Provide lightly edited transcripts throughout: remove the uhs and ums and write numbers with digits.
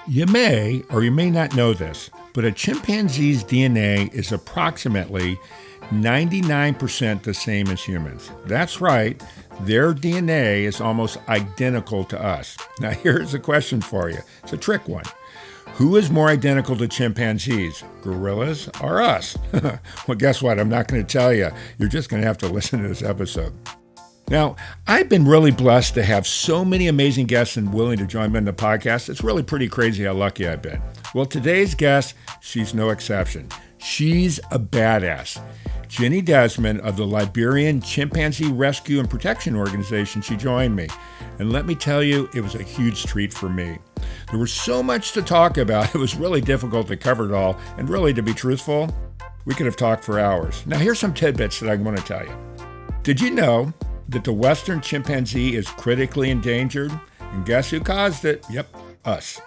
You may or you may not know this, but a chimpanzee's DNA is approximately 99% the same as humans. That's right, their DNA is almost identical to us. Now here's a question for you. It's a trick one. Who is more identical to chimpanzees, gorillas or us? Well, guess what? I'm not going to tell you. You're just going to have to listen to this episode. Now, I've been really blessed to have so many amazing guests and willing to join me in the podcast. It's really pretty crazy how lucky I've been. Well, today's guest, she's no exception. She's a badass. Jenny Desmond of the Liberian Chimpanzee Rescue and Protection Organization, she joined me. And let me tell you, it was a huge treat for me. There was so much to talk about, it was really difficult to cover it all. And really, to be truthful, we could have talked for hours. Now, here's some tidbits that I want to tell you. Did you know that the Western chimpanzee is critically endangered? And guess who caused it? Yep, us.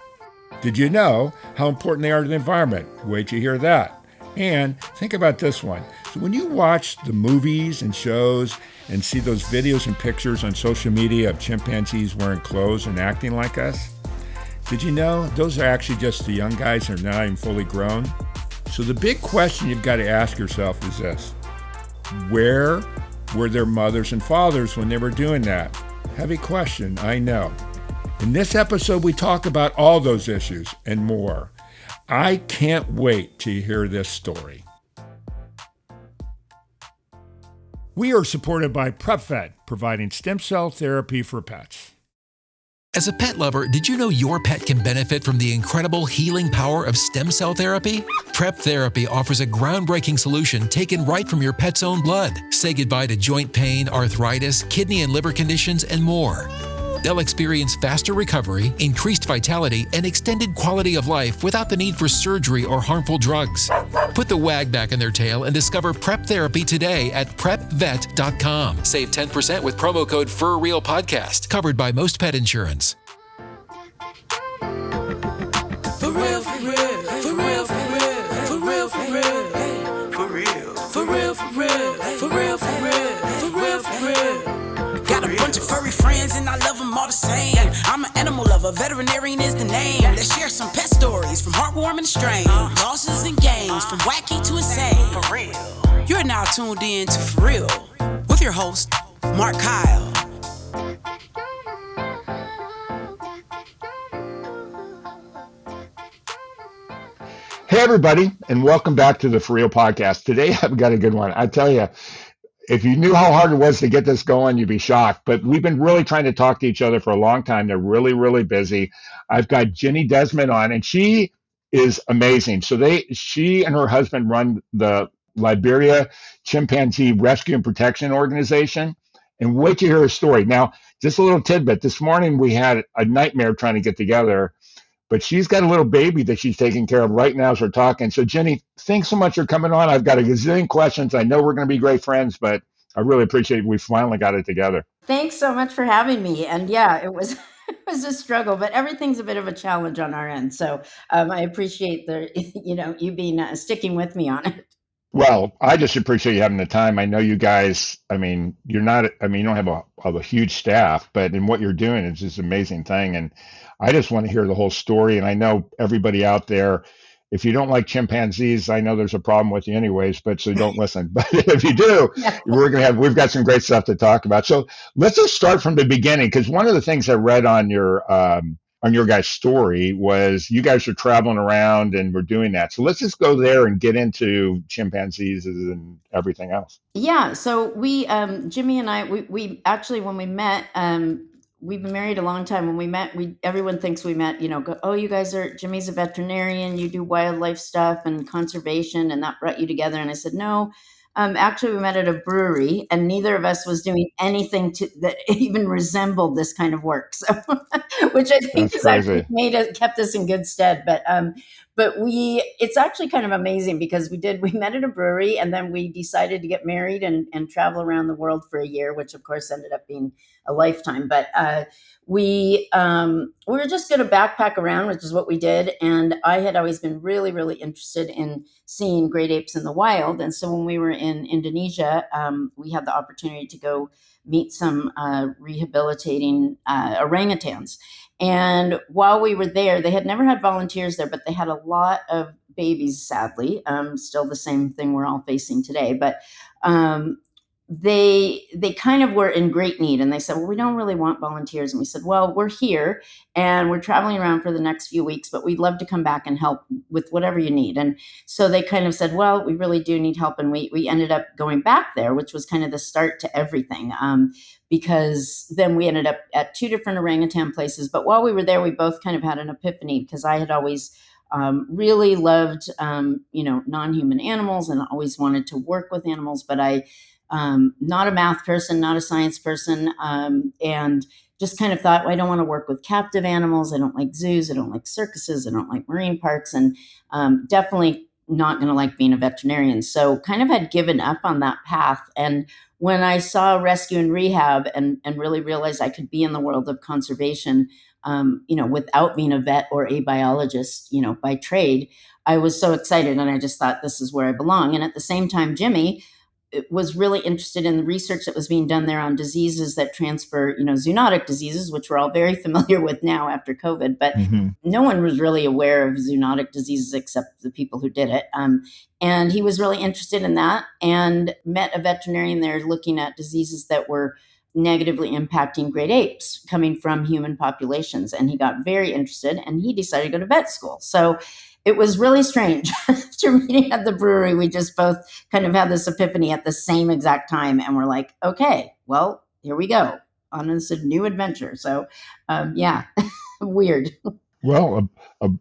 Did you know how important they are to the environment? Wait till you hear that. And think about this one. So when you watch the movies and shows and see those videos and pictures on social media of chimpanzees wearing clothes and acting like us, did you know those are actually just the young guys that are not even fully grown? So the big question you've got to ask yourself is this: where were their mothers and fathers when they were doing that? Heavy question, I know. In this episode, we talk about all those issues and more. I can't wait to hear this story. We are supported by PrepVet, providing stem cell therapy for pets. As a pet lover, did you know your pet can benefit from the incredible healing power of stem cell therapy? Prep Therapy offers a groundbreaking solution taken right from your pet's own blood. Say goodbye to joint pain, arthritis, kidney and liver conditions, and more. They'll experience faster recovery, increased vitality, and extended quality of life without the need for surgery or harmful drugs. Put the wag back in their tail and discover Prep Therapy today at PrepVet.com. Save 10% with promo code FurRealPodcast, covered by most pet insurance. For real, for real, for real, for real, for real, for real, for real, for real, for real, for real, for real, for real, for real. Got a bunch of furry friends and I love them all the same. I'm an animal lover, veterinarian is the name. Let's share some pet stories from heartwarming to strange. Losses and games, from wacky to insane. For real. You're now tuned in to For Real with your host, Mark Kyle. Hey, everybody, and welcome back to the For Real podcast. Today, I've got a good one. I tell you, if you knew how hard it was to get this going, you'd be shocked. But we've been really trying to talk to each other for a long time. They're really, really busy. I've got Jenny Desmond on, and she is amazing. So she and her husband run the Liberia Chimpanzee Rescue and Protection Organization. And wait to hear her story. Now, just a little tidbit. This morning, we had a nightmare trying to get together. But she's got a little baby that she's taking care of right now as we're talking. So, Jenny, thanks so much for coming on. I've got a gazillion questions. I know we're going to be great friends, but I really appreciate we finally got it together. Thanks so much for having me. And yeah, it was it was a struggle, but everything's a bit of a challenge on our end. So I appreciate you being sticking with me on it. Well, I just appreciate you having the time. I know you guys, you don't have a huge staff, but in what you're doing, it's just an amazing thing. And I just want to hear the whole story. And I know everybody out there, if you don't like chimpanzees, I know there's a problem with you anyways, but so don't listen. But if you do, Yeah. we've got some great stuff to talk about. So let's just start from the beginning, because one of the things I read on your guys' story was you guys are traveling around and we're doing that. So let's just go there and get into chimpanzees and everything else. Yeah. So we, Jimmy and I, we actually, when we met, we've been married a long time. When we met, everyone thinks we met, you guys Jimmy's a veterinarian, you do wildlife stuff and conservation, and that brought you together. And I said, no, actually we met at a brewery, and neither of us was doing anything that even resembled this kind of work. So, which I think has actually kept us in good stead. But it's actually kind of amazing because we met at a brewery, and then we decided to get married and travel around the world for a year, which of course ended up being a lifetime. But we were just going to backpack around, which is what we did. And I had always been really, really interested in seeing great apes in the wild. And so when we were in Indonesia, we had the opportunity to go meet some rehabilitating orangutans. And while we were there, they had never had volunteers there, but they had a lot of babies, sadly. Still the same thing we're all facing today. But um, they kind of were in great need, and they said, well, we don't really want volunteers. And we said, well, we're here and we're traveling around for the next few weeks, but we'd love to come back and help with whatever you need. And so they kind of said, well, we really do need help. And we ended up going back there, which was kind of the start to everything. Because then we ended up at 2 different orangutan places. But while we were there, we both kind of had an epiphany, because I had always really loved, non-human animals and always wanted to work with animals, but not a math person, not a science person, and just kind of thought, well, I don't want to work with captive animals. I don't like zoos. I don't like circuses. I don't like marine parks, and definitely not going to like being a veterinarian. So kind of had given up on that path. And when I saw rescue and rehab and really realized I could be in the world of conservation, without being a vet or a biologist, by trade, I was so excited. And I just thought, this is where I belong. And at the same time, Jimmy was really interested in the research that was being done there on diseases that transfer, zoonotic diseases, which we're all very familiar with now after COVID, but no one was really aware of zoonotic diseases except the people who did it. And he was really interested in that and met a veterinarian there looking at diseases that were negatively impacting great apes coming from human populations. And he got very interested and he decided to go to vet school. So it was really strange. After meeting at the brewery, we just both kind of had this epiphany at the same exact time. And we're like, okay, well, here we go on this new adventure. So, yeah, weird. Well,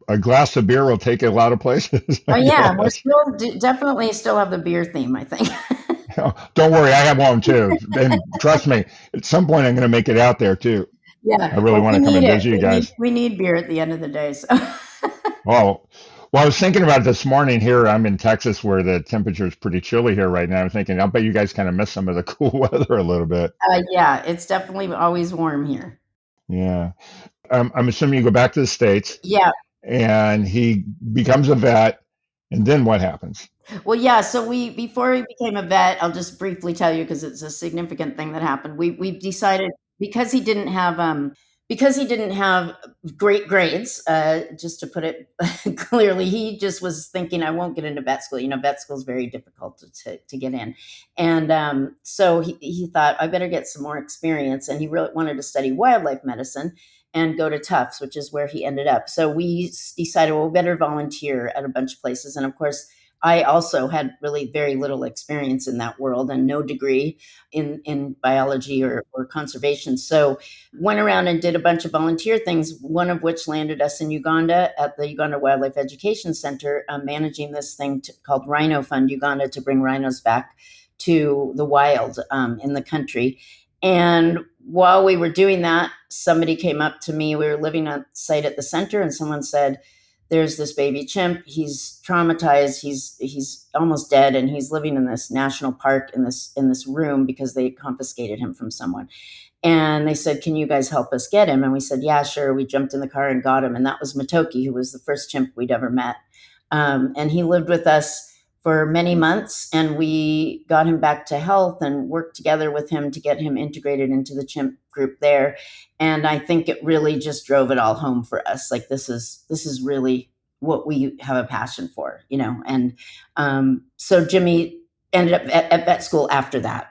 a glass of beer will take you a lot of places. Oh, yeah, we're still definitely still have the beer theme, I think. Don't worry, I have one too. And trust me, at some point I'm going to make it out there too. Yeah, I really want to come and visit you guys. We need beer at the end of the day. So. Oh, well, I was thinking about it this morning here. I'm in Texas where the temperature is pretty chilly here right now. I'm thinking, I'll bet you guys kind of miss some of the cool weather a little bit. Yeah, it's definitely always warm here. Yeah. I'm assuming you go back to the States. Yeah. And he becomes a vet. And then what happens? Well, yeah. So before we became a vet, I'll just briefly tell you because it's a significant thing that happened. We decided because he didn't have great grades. Just to put it clearly, he just was thinking, I won't get into vet school. Vet school is very difficult to get in, and so he thought I better get some more experience, and he really wanted to study wildlife medicine and go to Tufts, which is where he ended up. So we decided, well, we better volunteer at a bunch of places, and of course, I also had really very little experience in that world and no degree in biology or conservation. So went around and did a bunch of volunteer things, one of which landed us in Uganda at the Uganda Wildlife Education Center, managing this thing called Rhino Fund Uganda to bring rhinos back to the wild in the country. And while we were doing that, somebody came up to me. We were living on site at the center, and someone said, there's this baby chimp. He's traumatized. He's almost dead, and he's living in this national park in this room because they confiscated him from someone. And they said, can you guys help us get him? And we said, yeah, sure. We jumped in the car and got him. And that was Matoki, who was the first chimp we'd ever met. And he lived with us for many months, and we got him back to health and worked together with him to get him integrated into the chimp group there. And I think it really just drove it all home for us. Like, this is really what we have a passion for, And so Jimmy ended up at vet school after that.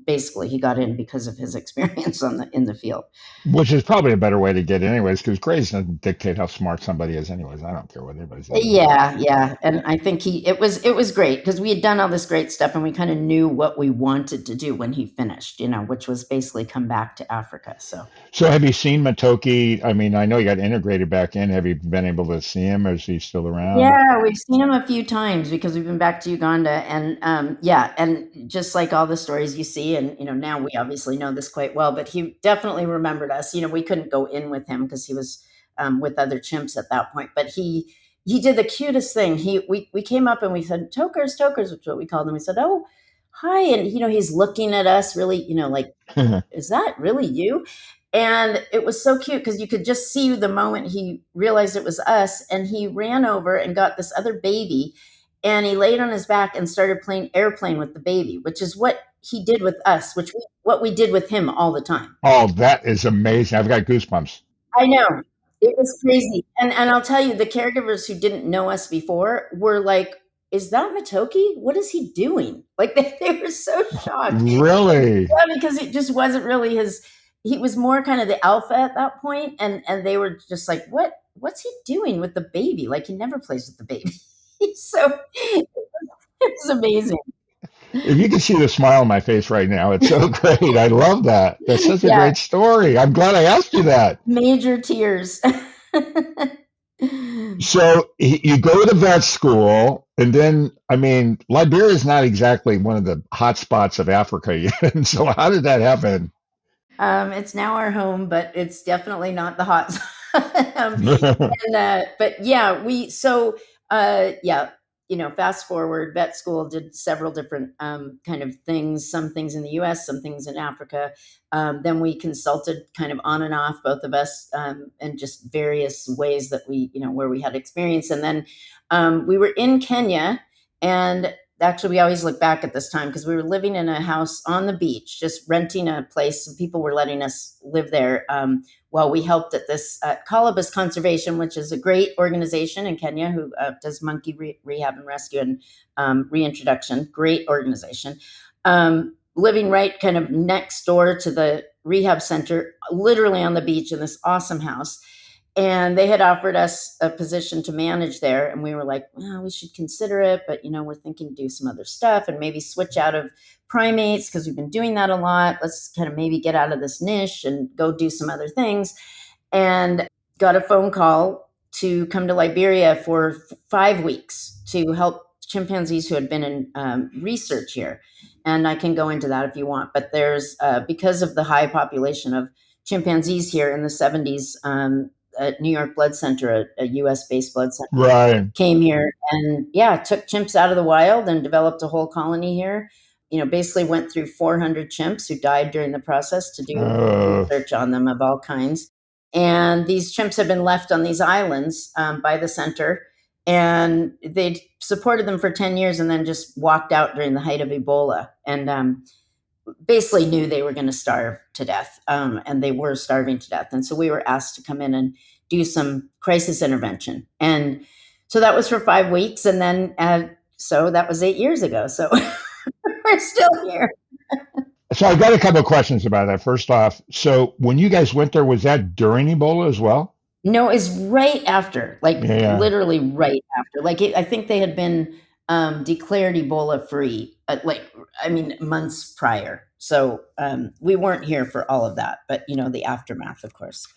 Basically, he got in because of his experience in the field. Which is probably a better way to get it anyways, because grades doesn't dictate how smart somebody is anyways. I don't care what anybody says. Yeah. And I think it was great because we had done all this great stuff and we kind of knew what we wanted to do when he finished, which was basically come back to Africa. So have you seen Matoki? I mean, I know you got integrated back in. Have you been able to see him, or is he still around? Yeah, we've seen him a few times because we've been back to Uganda, and and just like all the stories you see, and now we obviously know this quite well, but he definitely remembered us. We couldn't go in with him because he was with other chimps at that point, but he did the cutest thing. We came up and we said, tokers, which is what we called them. We said, oh, hi, and he's looking at us really, like, is that really you? And it was so cute because you could just see the moment he realized it was us, and he ran over and got this other baby, and he laid on his back and started playing airplane with the baby, which is what he did with us, which we what we did with him all the time. Oh, that is amazing. I've got goosebumps. I know. It was crazy. And I'll tell you, the caregivers who didn't know us before were like, is that Matoki? What is he doing? Like they were so shocked. Really? Yeah, because it just wasn't really he was more kind of the alpha at that point, and they were just like, what's he doing with the baby? Like he never plays with the baby. So it was amazing. If you can see the smile on my face right now, it's so great. I love that. That's such a Yeah, great story. I'm glad I asked you that. major tears. So you go to vet school, and then, I mean, Liberia is not exactly one of the hot spots of Africa yet. So how did that happen? It's now our home, but it's definitely not the hot spot. Right. But yeah, yeah, fast forward, vet school did several different kind of things, some things in the US, some things in Africa. Then we consulted kind of on and off, both of us, and just various ways that where we had experience. And then we were in Kenya, and actually we always look back at this time because we were living in a house on the beach, just renting a place, and people were letting us live there while we helped at this Colobus Conservation, which is a great organization in Kenya who does monkey rehab and rescue and reintroduction. Great organization. Living right kind of next door to the rehab center, literally on the beach in this awesome house. And they had offered us a position to manage there. And we were like, well, we should consider it. But, we're thinking do some other stuff and maybe switch out of primates because we've been doing that a lot. Let's kind of maybe get out of this niche and go do some other things. And got a phone call to come to Liberia for 5 weeks to help chimpanzees who had been in research here. And I can go into that if you want. But there's, because of the high population of chimpanzees here in the 70s, at New York Blood Center, a US-based blood center, came here and took chimps out of the wild and developed a whole colony here. Basically went through 400 chimps who died during the process to do research on them of all kinds. And these chimps have been left on these islands by the center, and they'd supported them for 10 years and then just walked out during the height of Ebola. And basically knew they were going to starve to death, and they were starving to death. And so we were asked to come in and do some crisis intervention. And so that was for 5 weeks. And then, so that was 8 years ago. So we're still here. So I've got a couple of questions about that. First off, so when you guys went there, was that during Ebola as well? No, it's right after, like Yeah. literally right after. Like I think they had been declared Ebola free, months prior. So we weren't here for all of that, but the aftermath, of course.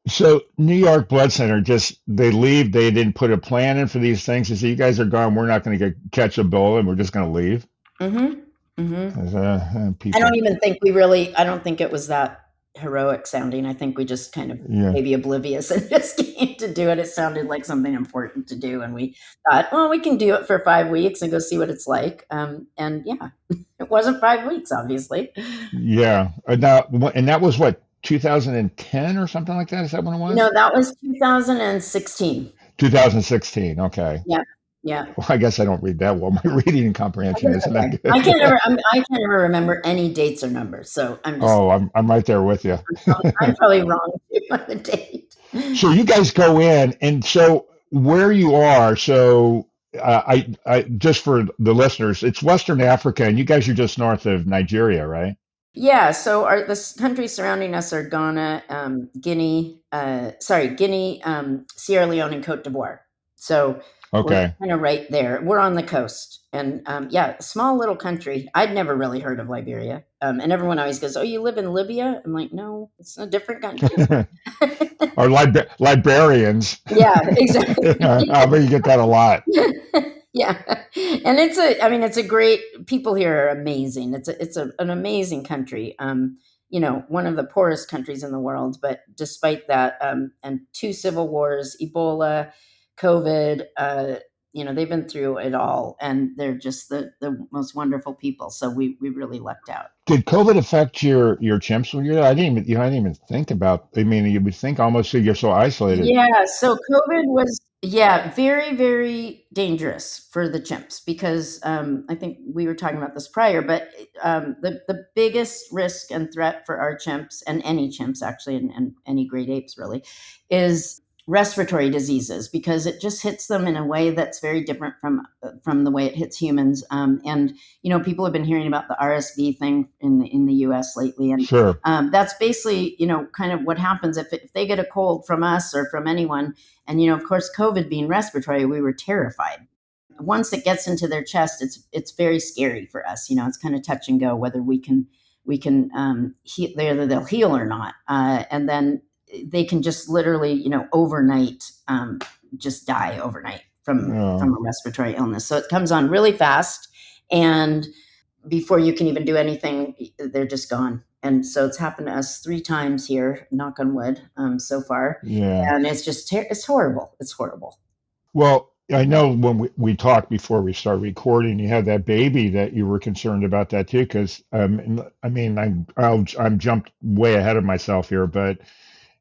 So New York Blood Center, just they leave. They didn't put a plan in for these things. They say, you guys are gone. We're not going to catch Ebola, and we're just going to leave. Mm-hmm. Mm-hmm. People. I don't think it was that heroic sounding. I think we just kind of maybe oblivious and just came to do it. It sounded like something important to do. And we thought, well, we can do it for 5 weeks and go see what it's like. And it wasn't 5 weeks, obviously. Yeah. And that was what, 2010 or something like that? Is that when it was? No, that was 2016. 2016. Okay. Yeah. Yeah. Well, I guess I don't read that well. My reading and comprehension isn't that good. I can't ever remember any dates or numbers. So I'm right there with you. I'm probably wrong on the date. So you guys go in, and so where you are, so I just for the listeners, it's Western Africa, and you guys are just north of Nigeria, right? Yeah. So the countries surrounding us are Ghana, Guinea, Sierra Leone, and Cote d'Ivoire. So we're kind of right there. We're on the coast, and a small little country. I'd never really heard of Liberia, and everyone always goes, "Oh, you live in Libya?" I'm like, "No, it's a different country." Or librarians. Yeah, exactly. I bet you get that a lot. Yeah, and it's a great. People here are amazing. It's an amazing country. One of the poorest countries in the world, but despite that, and 2 civil wars, Ebola, COVID, they've been through it all, and they're just the most wonderful people. So we really lucked out. Did COVID affect your chimps when you're there? I didn't even think about. I mean, you would think almost you're so isolated. Yeah, so COVID was, yeah, very, very dangerous for the chimps because I think we were talking about this prior, but the biggest risk and threat for our chimps and any chimps actually, and any great apes really, is respiratory diseases because it just hits them in a way that's very different from the way it hits humans. And people have been hearing about the RSV thing in the U.S. lately, and Sure. that's basically, kind of what happens if they get a cold from us or from anyone. And, of course, COVID being respiratory, we were terrified. Once it gets into their chest, it's very scary for us. It's kind of touch and go whether we can heal, whether they'll heal or not. And then they can just literally, overnight, just die overnight from a respiratory illness. So it comes on really fast, and before you can even do anything, they're just gone. And so it's happened to us 3 times here, knock on wood, so far. Yeah. And it's just, it's horrible. It's horrible. Well, I know when we talked before we started recording, you had that baby that you were concerned about that too, because I mean, I'm jumped way ahead of myself here, but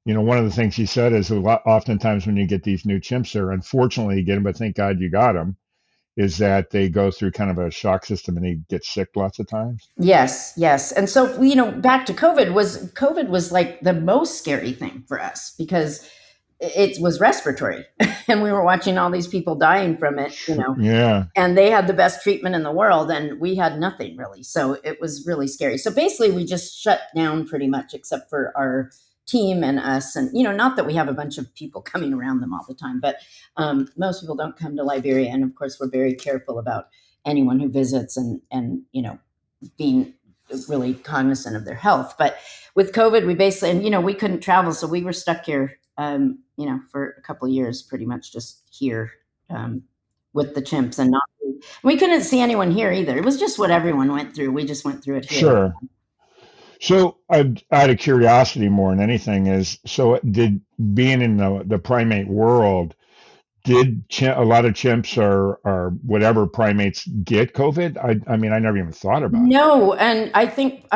one of the things he said is oftentimes when you get these new chimps, they're unfortunately you get them, but thank God you got them, is that they go through kind of a shock system and they get sick lots of times. Yes, yes. And so, back to COVID was like the most scary thing for us because it was respiratory and we were watching all these people dying from it, Yeah. and they had the best treatment in the world and we had nothing really. So it was really scary. So basically we just shut down pretty much except for our team and us. And, not that we have a bunch of people coming around them all the time, but most people don't come to Liberia. And of course, we're very careful about anyone who visits and being really cognizant of their health. But with COVID, we basically, and, we couldn't travel. So we were stuck here, for a couple of years, pretty much just here with the chimps, and we couldn't see anyone here either. It was just what everyone went through. We just went through it here. Sure. So, out of curiosity more than anything, did being in the primate world, did a lot of chimps or whatever primates get COVID? I mean, I never even thought about it. No, and I think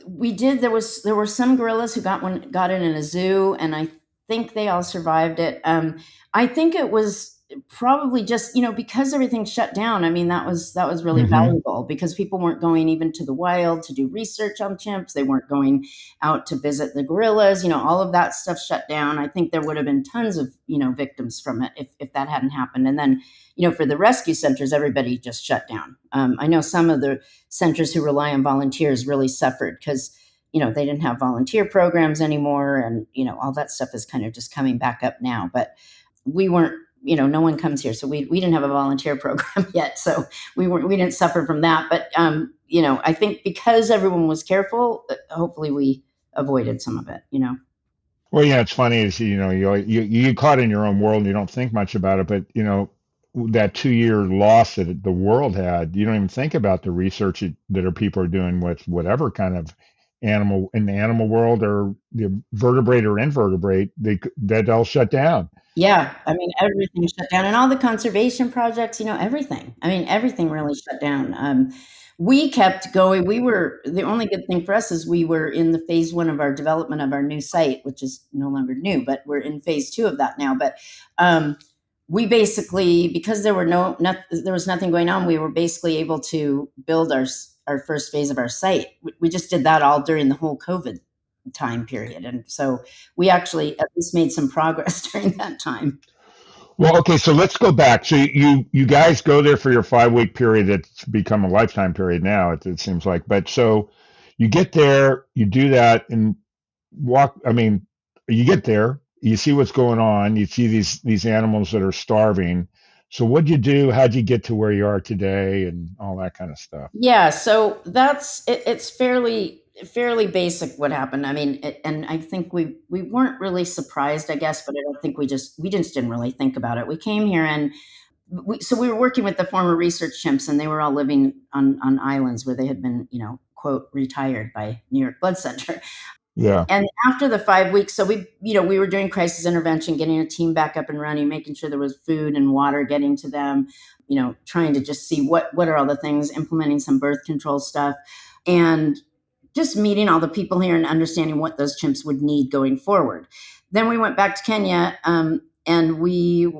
we did. There were some gorillas who got it in a zoo, and I think they all survived it. I think it was probably just because everything shut down. I mean, that was really valuable because people weren't going even to the wild to do research on chimps. They weren't going out to visit the gorillas. All of that stuff shut down. I think there would have been tons of victims from it if that hadn't happened. And then for the rescue centers, everybody just shut down. I know some of the centers who rely on volunteers really suffered because they didn't have volunteer programs anymore, and all that stuff is kind of just coming back up now. But we weren't. No one comes here, so we didn't have a volunteer program yet, so we didn't suffer from that. But I think because everyone was careful, hopefully we avoided some of it. Well, yeah, it's funny is you caught in your own world and you don't think much about it, but that 2 year loss that the world had, you don't even think about the research that people are doing with whatever kind of animal in the animal world or the vertebrate or invertebrate, that all shut down. Yeah, I mean, everything shut down, and all the conservation projects, everything. I mean, everything really shut down. We kept going. The only good thing for us is we were in the phase 1 of our development of our new site, which is no longer new, but we're in phase 2 of that now. But we basically, because there was nothing going on, we were basically able to build our first phase of our site. We just did that all during the whole COVID time period, and so we actually at least made some progress during that time. Well, okay, so let's go back. So you guys go there for your 5 week period that's become a lifetime period now, it seems like. But so you get there, you do that and I mean, you get there, you see what's going on, you see these animals that are starving. So what'd you do? How'd you get to where you are today and all that kind of stuff? Yeah, so it's fairly basic what happened. I mean, and I think we weren't really surprised, I guess, but I don't think we just didn't really think about it. We came here and we were working with the former research chimps, and they were all living on islands where they had been, quote, retired by New York Blood Center. Yeah. And after the 5 weeks, so we were doing crisis intervention, getting a team back up and running, making sure there was food and water getting to them, trying to just see what are all the things, implementing some birth control stuff, and just meeting all the people here and understanding what those chimps would need going forward. Then we went back to Kenya, and we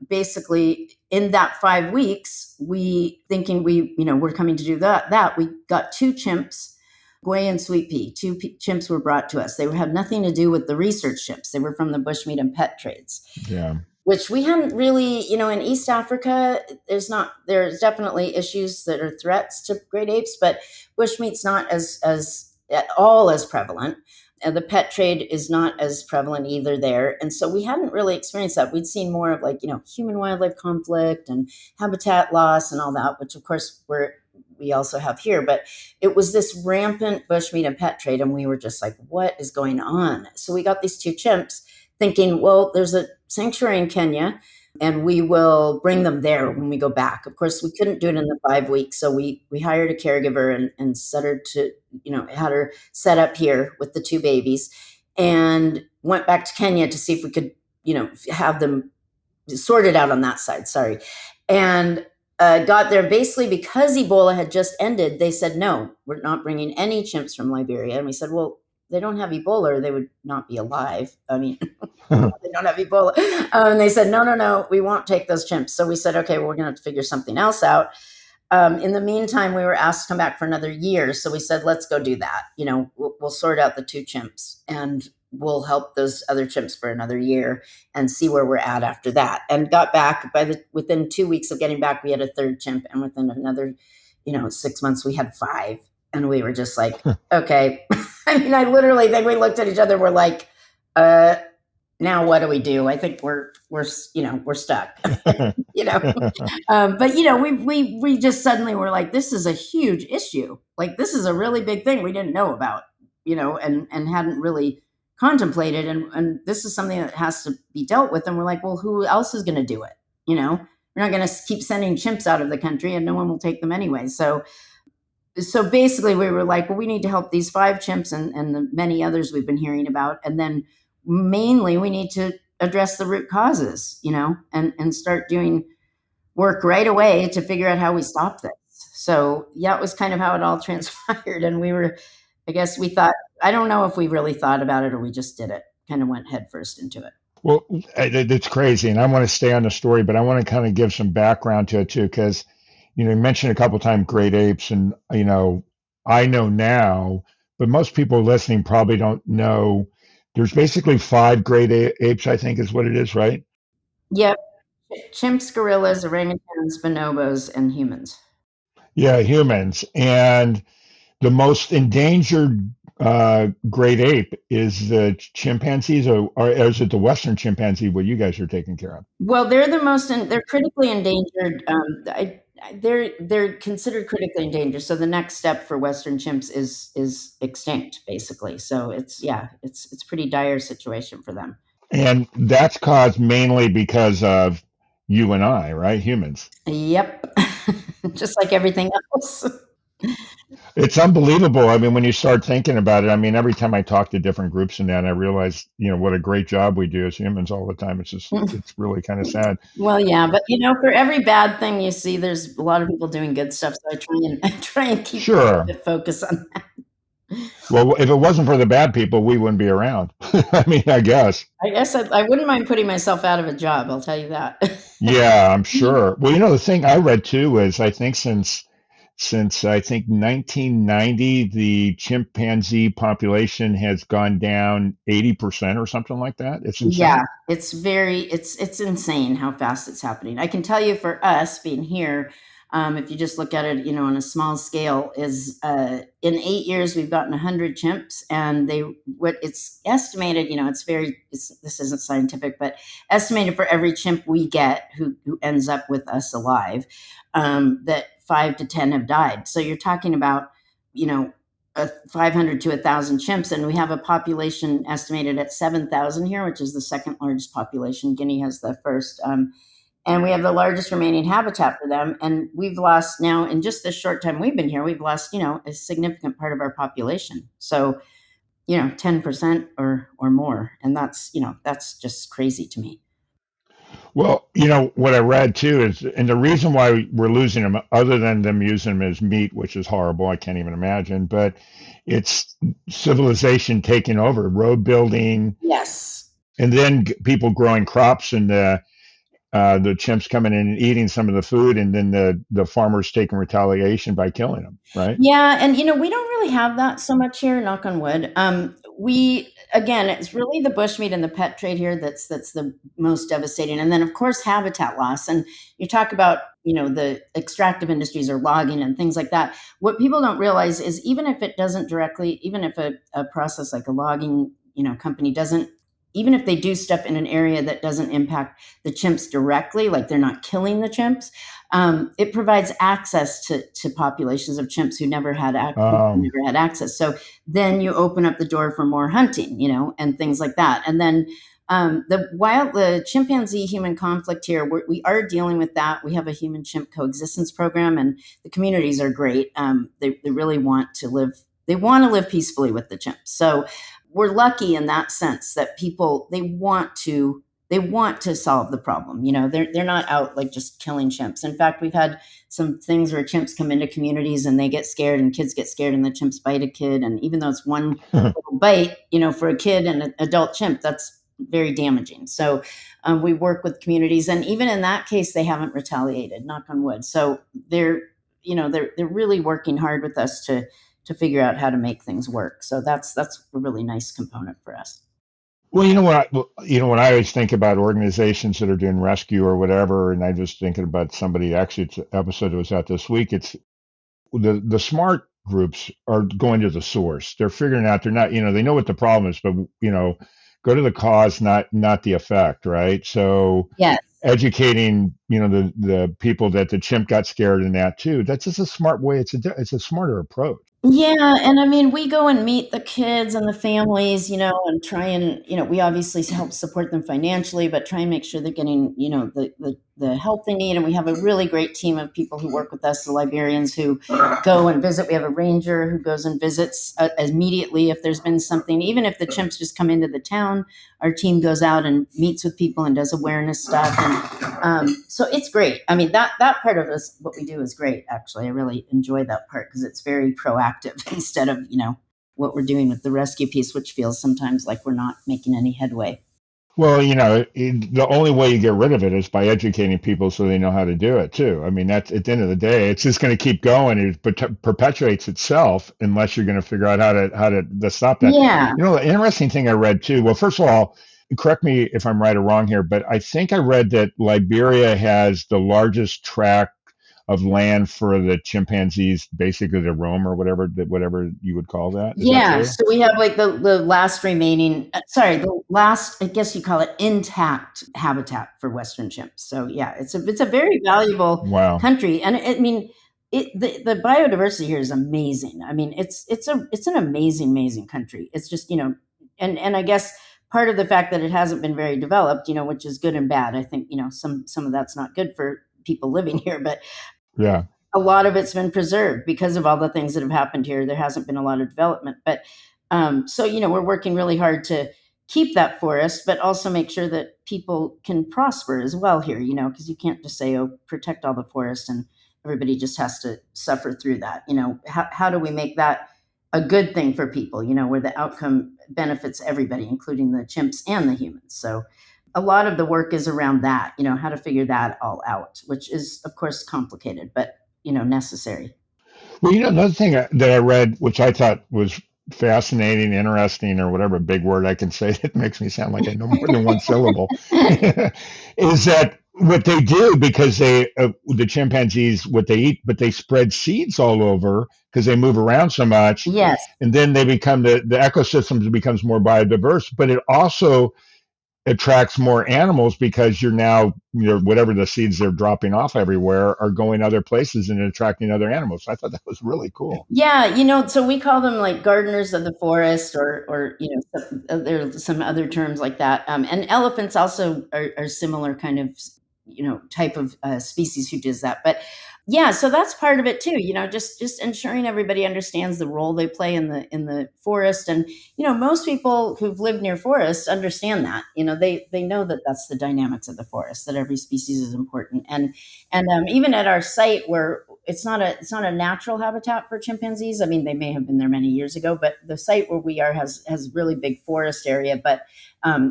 basically, in that 5 weeks, we're coming to do that we got two chimps, Gway and Sweet Pea. Two chimps were brought to us. They had nothing to do with the research chimps. They were from the bushmeat and pet trades. Yeah. Which we hadn't really, in East Africa, there's definitely issues that are threats to great apes, but bushmeat's not as at all as prevalent. And the pet trade is not as prevalent either there. And so we hadn't really experienced that. We'd seen more of human wildlife conflict and habitat loss and all that, which of course we also have here. But it was this rampant bushmeat and pet trade. And we were just like, what is going on? So we got these two chimps thinking, well, there's a sanctuary in Kenya and we will bring them there when we go back. Of course, we couldn't do it in the 5 weeks. So we hired a caregiver and set her to, had her set up here with the two babies and went back to Kenya to see if we could, have them sorted out on that side. Sorry. And got there basically because Ebola had just ended. They said, no, we're not bringing any chimps from Liberia. And we said, well, they don't have Ebola or they would not be alive. I mean, they don't have Ebola. And they said, no, we won't take those chimps. So we said, okay, well, we're going to have to figure something else out. In the meantime, we were asked to come back for another year. So we said, let's go do that. We'll sort out the two chimps and we'll help those other chimps for another year and see where we're at after that. And got back within 2 weeks of getting back, we had a third chimp. And within another, 6 months, we had 5. And we were just like, okay. I mean, I literally think we looked at each other. We're like, now what do we do? I think we're stuck, But, we just suddenly were like, this is a huge issue. Like, this is a really big thing we didn't know about, and hadn't really contemplated. And this is something that has to be dealt with. And we're like, well, who else is going to do it? We're not going to keep sending chimps out of the country and no one will take them anyway. So basically we were like, well, we need to help these 5 chimps and the many others we've been hearing about. And then mainly we need to address the root causes, and start doing work right away to figure out how we stop this. So yeah, it was kind of how it all transpired. And we thought, I don't know if we really thought about it or we just did it, kind of went headfirst into it. Well, it's crazy, and I want to stay on the story, but I want to kind of give some background to it too, because you mentioned a couple of times Great Apes, and I know now, but most people listening probably don't know. There's basically 5 Great Apes, I think, is what it is, right? Yep, chimps, gorillas, orangutans, bonobos, and humans. Yeah, humans, and the most endangered great ape is the chimpanzees, or is it the Western chimpanzee? What you guys are taking care of? Well, they're critically endangered. They're considered critically endangered. So the next step for Western chimps is extinct, basically. So it's a pretty dire situation for them. And that's caused mainly because of you and I, right? Humans. Yep, just like everything else. It's unbelievable. I mean, when you start thinking about it, I mean, every time I talk to different groups and that, I realize, what a great job we do as humans all the time. It's really kind of sad. Well, yeah, but for every bad thing you see, there's a lot of people doing good stuff. So I try and keep Sure. focus on that. Well, if it wasn't for the bad people, we wouldn't be around. I mean, I guess I wouldn't mind putting myself out of a job. I'll tell you that. Yeah, I'm sure. Well, the thing I read too is I think since I think 1990, the chimpanzee population has gone down 80% or something like that. It's insane. Yeah, it's insane how fast it's happening. I can tell you for us being here, if you just look at it, on a small scale, is in 8 years we've gotten 100 chimps, and what it's estimated, this isn't scientific, but estimated for every chimp we get who ends up with us alive, that 5 to 10 have died. So you're talking about, 500 to 1,000 chimps, and we have a population estimated at 7,000 here, which is the second largest population. Guinea has the first. And we have the largest remaining habitat for them. And we've lost now, in just this short time we've been here, we've lost, a significant part of our population. So 10% or more. And that's just crazy to me. Well, what I read too is, and the reason why we're losing them, other than them using them as meat, which is horrible, I can't even imagine, but it's civilization taking over, road building, Yes. and then people growing crops, and the chimps coming in and eating some of the food, and then the farmers taking retaliation by killing them, right? Yeah, and we don't really have that so much here, knock on wood. We again, it's really the bushmeat and the pet trade here that's the most devastating. And then of course habitat loss. And you talk about, the extractive industries or logging and things like that. What people don't realize is even if it doesn't directly, even if a process like a logging, company doesn't, even if they do stuff in an area that doesn't impact the chimps directly, like they're not killing the chimps, it provides access to populations of chimps who Um, never had access. So then you open up the door for more hunting, and things like that. And then the chimpanzee human conflict here, we are dealing with that. We have a human chimp coexistence program, and the communities are great. They really want to live. They want to live peacefully with the chimps. So we're lucky in that sense that people they want to solve the problem. They're not out like just killing chimps. In fact, we've had some things where chimps come into communities and they get scared and kids get scared and the chimps bite a kid. And even though it's one little bite, for a kid and an adult chimp, that's very damaging. So we work with communities, and even in that case, they haven't retaliated. Knock on wood. So they're really working hard with us to figure out how to make things work. So that's a really nice component for us. well, when I always think about organizations that are doing rescue or whatever, and I just thinking about somebody, actually, it's an episode that was out this week. It's the smart groups are going to the source. They're figuring out, they're not, they know what the problem is, but go to the cause, not the effect, right? So Yes. educating, the people that the chimp got scared in that too. That's just a smart way. It's a smarter approach. Yeah, and I mean, we go and meet the kids and the families, and try and, we obviously help support them financially, but try and make sure they're getting, the help they need. And we have a really great team of people who work with us, the librarians who go and visit. We have a ranger who goes and visits immediately if there's been something, even if the chimps just come into the town, our team goes out and meets with people and does awareness stuff. And so it's great. I mean, that part of us, what we do is great. Actually, I really enjoy that part because it's very proactive instead of what we're doing with the rescue piece, which feels sometimes like we're not making any headway. Well, the only way you get rid of it is by educating people so they know how to do it too. I mean, that's at the end of the day, it's just going to keep going. It perpetuates itself unless you're going to figure out how to stop that. Yeah. The interesting thing I read too. Well, first of all, correct me if I'm right or wrong here, but I think I read that Liberia has the largest tract of land for the chimpanzees, basically to roam or whatever you would call that. Is that Yeah, true? so we have like the last remaining, the last, I guess you call it intact habitat for Western chimps. So yeah, it's a very valuable Wow. country, and I mean, the biodiversity here is amazing. I mean, it's an amazing country. It's just and I guess part of the fact that it hasn't been very developed, which is good and bad. I think some of that's not good for people living here, but Yeah. a lot of it's been preserved because of all the things that have happened here. There hasn't been a lot of development, but so we're working really hard to keep that forest, but also make sure that people can prosper as well here. Because you can't just say, "Oh, protect all the forest," and everybody just has to suffer through that. How do we make that a good thing for people? Where the outcome benefits everybody, including the chimps and the humans. So a lot of the work is around that. How to figure that all out, which is of course complicated, but necessary. Well, another thing that I read, which I thought was fascinating, interesting, or whatever big word I can say that makes me sound like I know more than one syllable, is that what they do, because the chimpanzees, what they eat, but they spread seeds all over because they move around so much, Yes. and then they become the ecosystem becomes more biodiverse, but it also attracts more animals because you're now, whatever the seeds they're dropping off everywhere are going other places and attracting other animals. So I thought that was really cool. Yeah, so we call them like gardeners of the forest, or there's some other terms like that. And elephants also are similar kind of type of species who does that. But Yeah, so that's part of it too, just ensuring everybody understands the role they play in the forest. And most people who've lived near forests understand that. They know that that's the dynamics of the forest, that every species is important. And even at our site, where it's not a natural habitat for chimpanzees. I mean, they may have been there many years ago, but the site where we are has really big forest area, but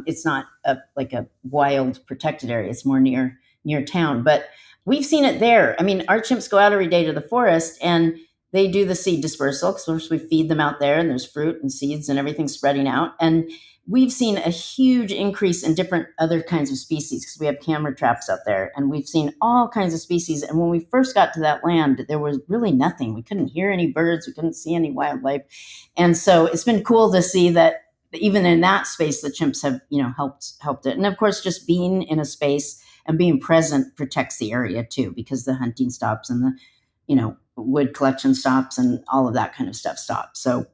it's not like a wild protected area. It's more near town, but we've seen it there. I mean, our chimps go out every day to the forest and they do the seed dispersal because we feed them out there and there's fruit and seeds and everything spreading out. And we've seen a huge increase in different other kinds of species because we have camera traps out there and we've seen all kinds of species. And when we first got to that land, there was really nothing. We couldn't hear any birds. We couldn't see any wildlife. And so it's been cool to see that even in that space, the chimps have, helped it. And of course, just being in a space and being present protects the area too, because the hunting stops and the, wood collection stops and all of that kind of stuff stops. So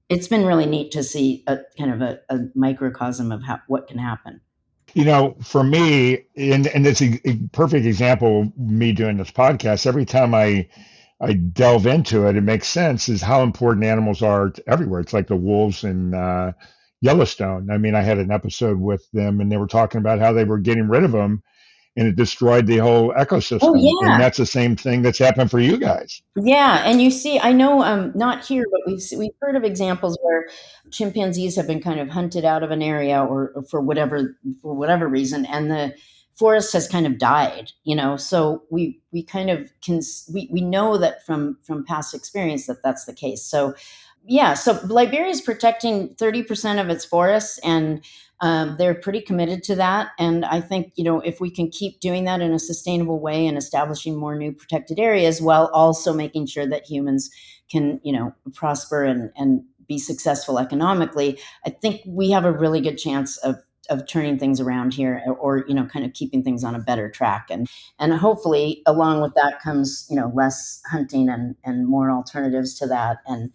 it's been really neat to see a kind of a microcosm of what can happen. For me, and it's a perfect example of me doing this podcast. Every time I delve into it, it makes sense is how important animals are everywhere. It's like the wolves in Yellowstone. I mean, I had an episode with them and they were talking about how they were getting rid of them and it destroyed the whole Oh ecosystem. And yeah. that's the same thing that's happened for you guys. Yeah, and you see, I know, not here, but we've heard of examples where chimpanzees have been kind of hunted out of an area, or for whatever reason, and the forest has kind of died. So we kind of we know that from past experience that that's the case. So yeah, so Liberia is protecting 30% of its forests, and they're pretty committed to that. And I think, if we can keep doing that in a sustainable way and establishing more new protected areas while also making sure that humans can, prosper and be successful economically, I think we have a really good chance of turning things around here, or kind of keeping things on a better track. And hopefully along with that comes, less hunting and more alternatives to that. And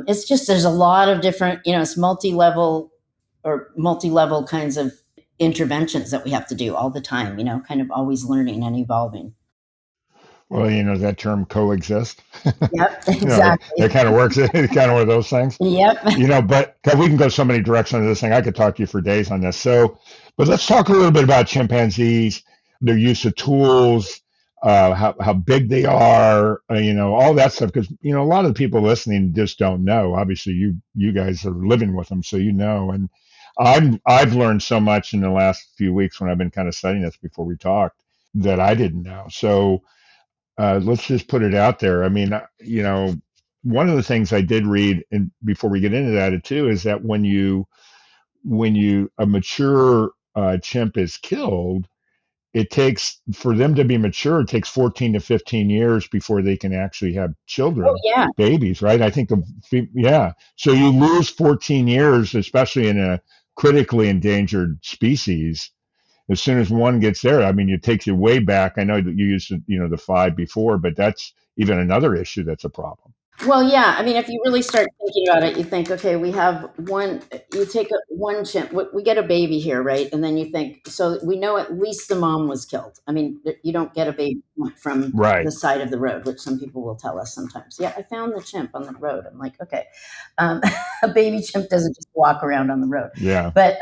it's just, there's a lot of different, it's multi-level kinds of interventions that we have to do all the time, kind of always learning and evolving. Well, that term coexist, Yep, that exactly. kind of works. It's kind of one of those things. Yep. But 'cause we can go so many directions on this thing. I could talk to you for days on this. So, but let's talk a little bit about chimpanzees, their use of tools, how big they are, all that stuff. Because a lot of the people listening just don't know. Obviously, you guys are living with them, so And I've learned so much in the last few weeks when I've been kind of studying this before we talked that I didn't know. So let's just put it out there. I mean, one of the things I did read, and before we get into that too, is that when a mature chimp is killed, it takes for them to be mature. It takes 14 to 15 years before they can actually have Oh children, yeah. babies, right? I think yeah. So you lose 14 years, especially in a critically endangered species as soon as one gets there, I mean, it takes you way back. I know that you used, the 5 before, but that's even another issue that's a problem. Well, yeah. I mean, if you really start thinking about it, you think, okay, we have one. You take one chimp. We get a baby here, right? And then you think, so we know at least the mom was killed. I mean, you don't get a baby from the Right. side of the road, which some people will tell us sometimes. Yeah, I found the chimp on the road. I'm like, okay, a baby chimp doesn't just walk around on the road. Yeah. But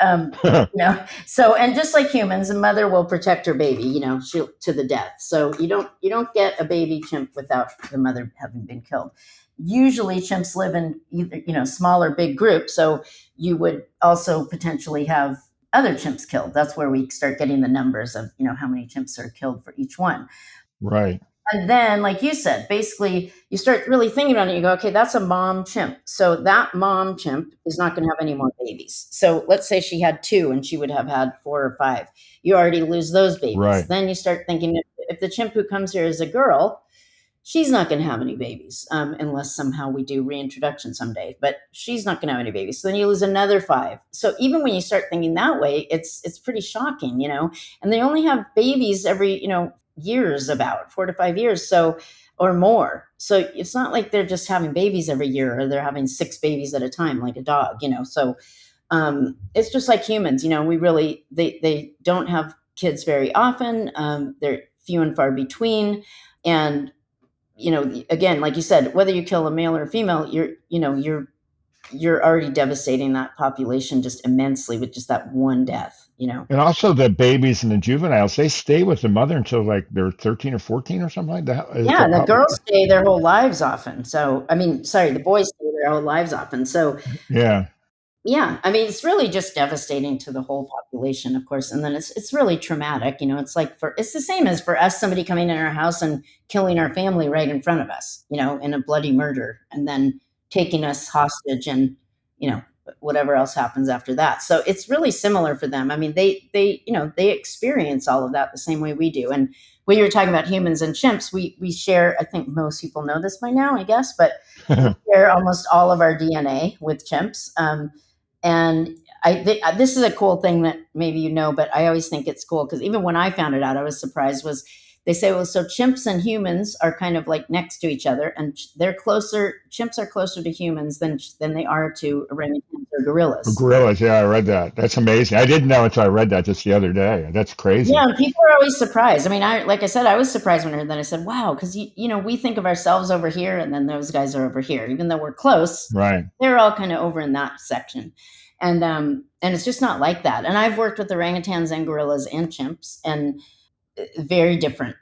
so, and just like humans, a mother will protect her baby, to the death. So you don't get a baby chimp without the mother having been killed. Usually chimps live in either, small or big groups. So you would also potentially have other chimps killed. That's where we start getting the numbers of, how many chimps are killed for each one. Right. And then, like you said, basically you start really thinking about it. You go, okay, that's a mom chimp. So that mom chimp is not going to have any more babies. So let's say she had two and she would have had 4 or 5. You already lose those babies. Right. Then you start thinking, if the chimp who comes here is a girl, she's not going to have any babies, unless somehow we do reintroduction someday. But she's not going to have any babies. So then you lose another 5. So even when you start thinking that way, it's pretty shocking, And they only have babies every, years, about 4 to 5 years, so, or more. So it's not like they're just having babies every year, or they're having 6 babies at a time, like a dog, So it's just like humans, we really they don't have kids very often. They're few and far between. And, again, like you said, whether you kill a male or a female, you're already devastating that population just immensely with just that one death. And also the babies and the juveniles, they stay with the mother until like they're 13 or 14 or something like that. Yeah, the girls stay their whole lives often. So, the boys stay their whole lives often. So, Yeah. yeah, it's really just devastating to the whole population, of course. And then it's really traumatic. It's like it's the same as for us, somebody coming in our house and killing our family right in front of us, in a bloody murder, and then taking us hostage and, whatever else happens after that. So it's really similar for them. They experience all of that the same way we do. And when you were talking about humans and chimps, we share, I think most people know this by now, I guess, but we share almost all of our DNA with chimps. And this is a cool thing that maybe but I always think it's cool because even when I found it out, I was surprised. Was they say, well, so chimps and humans are kind of like next to each other, and they're closer. Chimps are closer to humans than they are to orangutans or gorillas. Gorillas, yeah, I read that. That's amazing. I didn't know until I read that just the other day. That's crazy. Yeah, people are always surprised. like I said, I was surprised when I heard that. I said, wow, because we think of ourselves over here, and then those guys are over here, even though we're close. Right. They're all kind of over in that section. And it's just not like that. And I've worked with orangutans and gorillas and chimps, and very different,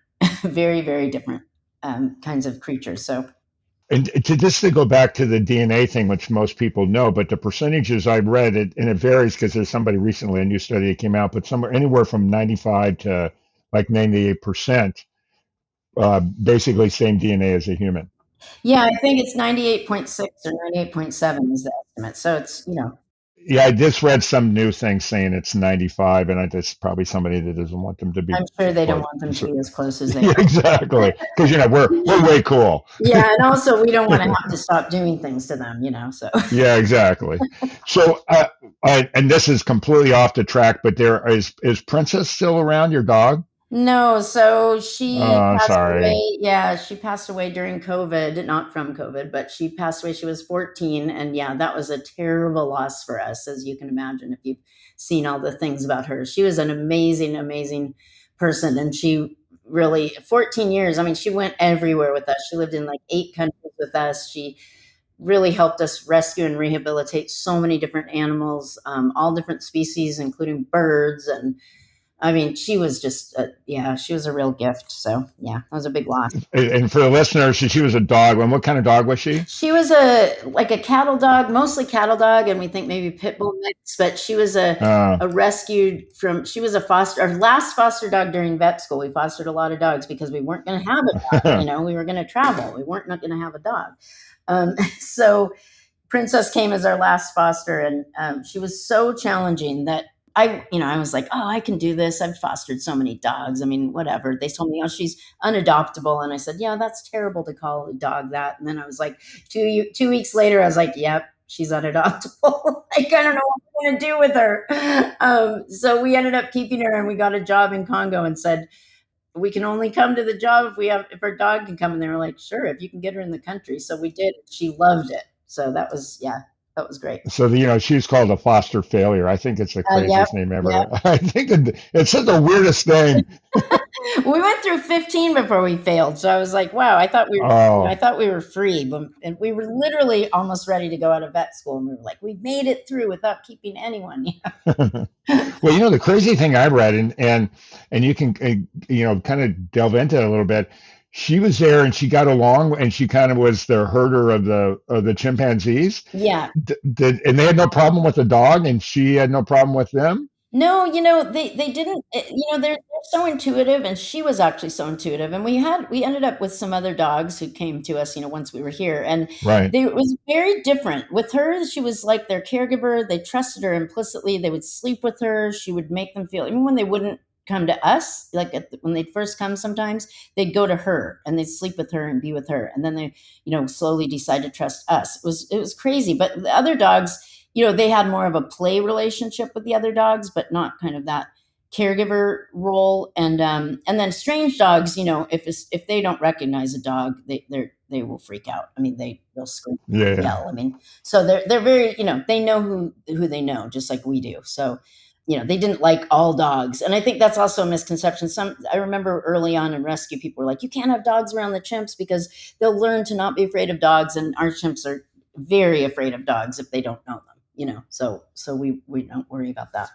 very, very different kinds of creatures. So, and to go back to the DNA thing, which most people know, but the percentages I read, and it varies because there's somebody recently, a new study that came out, but somewhere anywhere from 95 to like 98%, basically same DNA as a human. Yeah, I think it's 98.6 or 98.7 is the estimate. So it's, Yeah, I just read some new thing saying it's 95, and it's probably somebody that doesn't want them to be. I'm sure they don't want them to be as close as they Yeah, are. exactly, because we're way cool. Yeah, and also we don't want to have to stop doing things to them, so. Yeah, exactly. So, and this is completely off the track, but is Princess still around, your dog? No, so she I'm passed sorry. away. Yeah, she passed away during COVID, not from COVID, but she passed away. She was 14. And yeah, that was a terrible loss for us, as you can imagine, if you've seen all the things about her. She was an amazing, amazing person. And she really, 14 years, she went everywhere with us. She lived in like 8 countries with us. She really helped us rescue and rehabilitate so many different animals, all different species, including birds. And she was just, she was a real gift. So yeah, that was a big loss. And for the listeners, she was a dog. And what kind of dog was she? She was like a cattle dog, mostly cattle dog, and we think maybe pit bull mix. But she was a rescued from. She was our last foster dog during vet school. We fostered a lot of dogs because we weren't going to have a dog. We were going to travel. We weren't not going to have a dog. So Princess came as our last foster, and she was so challenging that I was like, oh, I can do this. I've fostered so many dogs. Whatever. They told me, oh, she's unadoptable. And I said, yeah, that's terrible to call a dog that. And then I was like, 2 weeks later, I was like, yep, she's unadoptable. I don't know what I'm going to do with her. So we ended up keeping her, and we got a job in Congo and said, we can only come to the job if our dog can come. And they were like, sure, if you can get her in the country. So we did. She loved it. So that was great. So, she's called a foster failure. I think it's the craziest name ever. Yep. I think it's just the weirdest thing. We went through 15 before we failed. So I was like, wow, I thought we were free. And we were literally almost ready to go out of vet school. And we were like, we made it through without keeping anyone. Well, the crazy thing I read, and you can, kind of delve into it a little bit. She was there and she got along, and she kind of was the herder of the chimpanzees. Yeah. And they had no problem with the dog, and she had no problem with them. No, they didn't. They're so intuitive, and she was actually so intuitive. And we ended up with some other dogs who came to us, once we were here, and right. It was very different with her. She was like their caregiver. They trusted her implicitly. They would sleep with her. She would make them feel, even when they wouldn't come to us, like when they'd first come, sometimes they'd go to her and they'd sleep with her and be with her, and then they, slowly decide to trust us. It was crazy. But the other dogs, they had more of a play relationship with the other dogs, but not kind of that caregiver role. And then strange dogs, if they don't recognize a dog, they will freak out. They'll scream, yell. So they're very, they know who they know, just like we do. So they didn't like all dogs. And I think that's also a misconception. I remember early on in rescue, people were like, you can't have dogs around the chimps because they'll learn to not be afraid of dogs. And our chimps are very afraid of dogs if they don't know them. So we don't worry about that.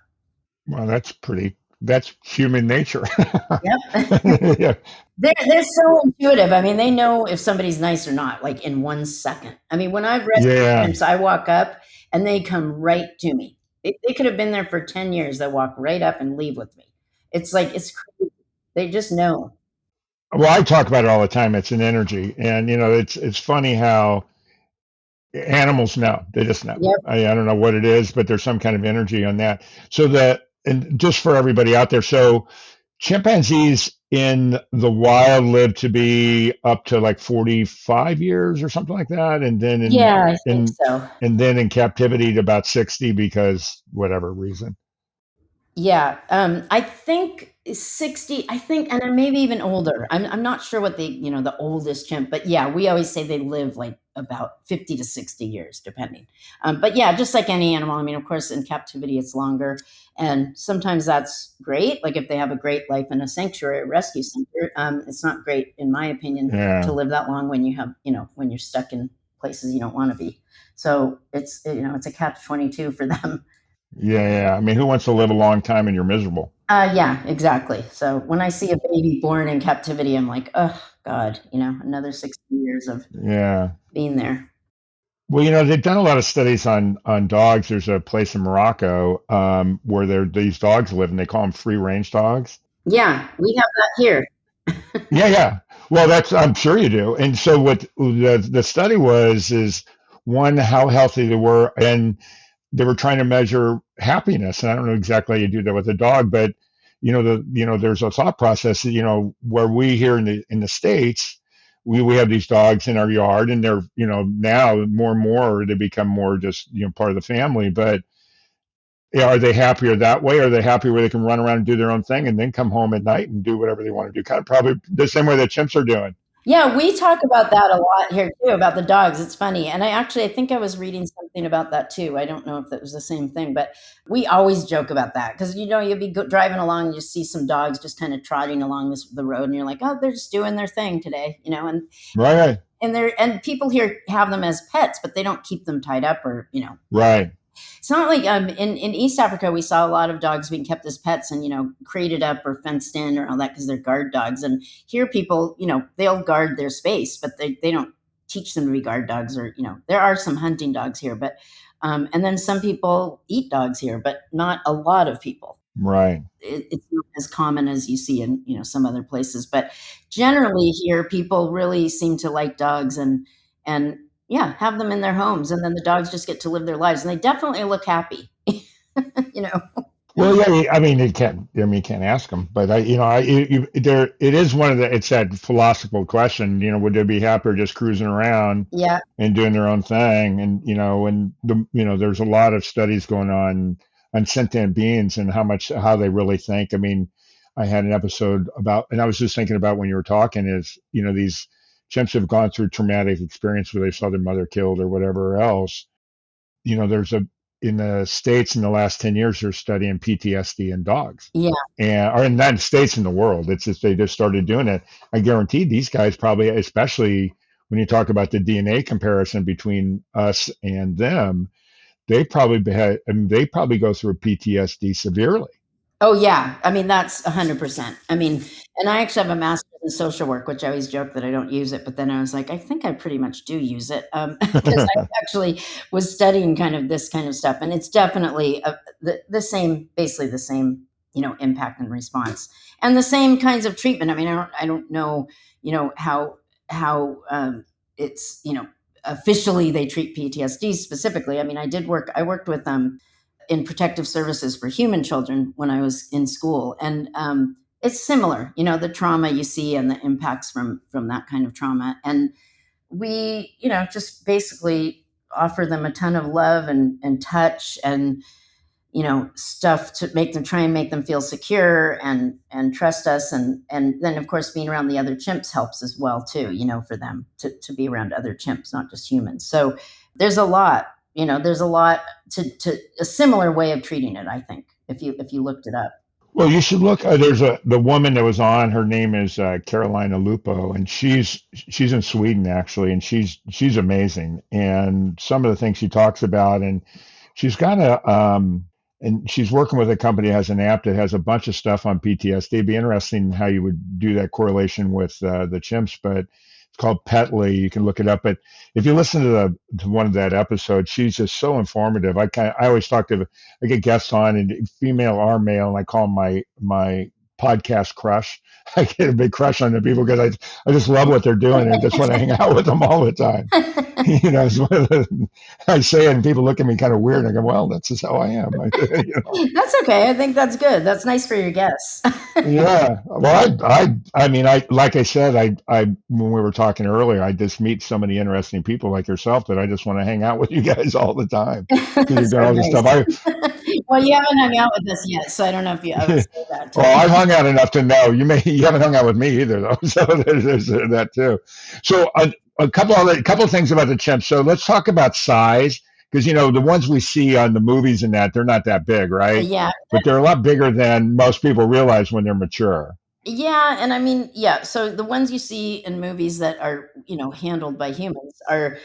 Well, that's human nature. Yep. Yeah. They're so intuitive. I mean, they know if somebody's nice or not, like in 1 second. I mean, when I've rescued Yeah. chimps, I walk up and they come right to me. They could have been there for 10 years. They walk right up and leave with me. It's like, it's crazy. They just know. Well, I talk about it all the time. It's an energy, and it's funny how animals know. They just know. Yep. I don't know what it is, but there's some kind of energy on that. So that, and just for everybody out there, so chimpanzees in the wild live to be up to like 45 years or something like that, and then Yeah, I think in so. and then in captivity to about 60 because whatever reason. Yeah, I think 60, I think, and then maybe even older. I'm not sure what the oldest chimp, but yeah, we always say they live like about 50 to 60 years, depending. But yeah, just like any animal, I mean, of course, in captivity, it's longer. And sometimes that's great. Like if they have a great life in a sanctuary, a rescue center, it's not great, in my opinion, to Yeah, live that long when when you're stuck in places you don't want to be. So it's a catch 22 for them. yeah. I mean, who wants to live a long time and you're miserable? Yeah, exactly. So when I see a baby born in captivity, I'm like, oh God, another 60 years of Yeah. being there. Well, they've done a lot of studies on dogs. There's a place in Morocco where these dogs live, and they call them free range dogs. Yeah, we have that here. Yeah, yeah. Well, that's I'm sure you do. And so what the study was is one, how healthy they were, and they were trying to measure happiness. And I don't know exactly how you do that with a dog, but there's a thought process, where we here in the States, we have these dogs in our yard, and they're, now more and more they become more just, part of the family. But yeah, are they happier that way? Or are they happier where they can run around and do their own thing and then come home at night and do whatever they want to do? Kind of probably the same way that chimps are doing. Yeah, we talk about that a lot here too, about the dogs. It's funny. And I think I was reading something about that too. I don't know if that was the same thing, but we always joke about that because, you'll be driving along and you see some dogs just kind of trotting along the road and you're like, oh, they're just doing their thing today, Right, and people here have them as pets, but they don't keep them tied up or, right, it's not like in East Africa we saw a lot of dogs being kept as pets and crated up or fenced in or all that because they're guard dogs. And here people they'll guard their space, but they don't teach them to be guard dogs. Or there are some hunting dogs here, but and then some people eat dogs here, but not a lot of people. right. It's not as common as you see in some other places, but generally here people really seem to like dogs and yeah, have them in their homes, and then the dogs just get to live their lives, and they definitely look happy. you know Well, yeah, I mean, you can't ask them, but there, it is one of it's that philosophical question, would they be happier just cruising around Yeah. and doing their own thing? And, there's a lot of studies going on sentient beings and how they really think. I mean, I had an episode about, and I was just thinking about when you were talking is, these chimps have gone through traumatic experience where they saw their mother killed or whatever else. There's in the States in the last 10 years, they're studying PTSD in dogs. Yeah. And or in the United States, in the world. It's just they just started doing it. I guarantee these guys probably, especially when you talk about the DNA comparison between us and them, they probably go through PTSD severely. Oh yeah, I mean that's 100%. I mean, and I actually have a master's in social work, which I always joke that I don't use it, but then I was like, I think I pretty much do use it because I actually was studying kind of this kind of stuff, and it's definitely the same, basically the same, impact and response, and the same kinds of treatment. I mean, I don't know, how it's officially they treat PTSD specifically. I mean, I worked with in protective services for human children when I was in school, and it's similar, the trauma you see and the impacts from that kind of trauma, and we, just basically offer them a ton of love and touch and stuff to try and make them feel secure and trust us, and then of course being around the other chimps helps as well too, for them to be around other chimps, not just humans. So there's a lot, there's a lot to a similar way of treating it, I think, if you looked it up. Well, you should look. There's the woman that was on. Her name is Carolina Lupo, and she's in Sweden actually, and she's amazing. And some of the things she talks about, and she's got and she's working with a company that has an app that has a bunch of stuff on PTSD. It'd be interesting how you would do that correlation with the chimps, but it's called Petly. You can look it up. But if you listen to one of that episode, she's just so informative. I always talk to I get guests on, and female or male, and I call them my podcast crush. I get a big crush on the people because I just love what they're doing and just want to hang out with them all the time. It's one of I say it and people look at me kind of weird. And I go, well, that's just how I am. That's okay. I think that's good. That's nice for your guests. Yeah. Well, I mean, like I said, when we were talking earlier, I just meet so many interesting people like yourself that I just want to hang out with you guys all the time because you're That's doing all very this nice. stuff. Well, you haven't hung out with us yet, so I don't know if you ever say that. Well, I've hung out enough to know you haven't hung out with me either, though. So there's that too. So a couple of things about the chimps. So let's talk about size because the ones we see on the movies and that they're not that big, right? Yeah. But they're a lot bigger than most people realize when they're mature. Yeah, and I mean, yeah, so the ones you see in movies that are, handled by humans are,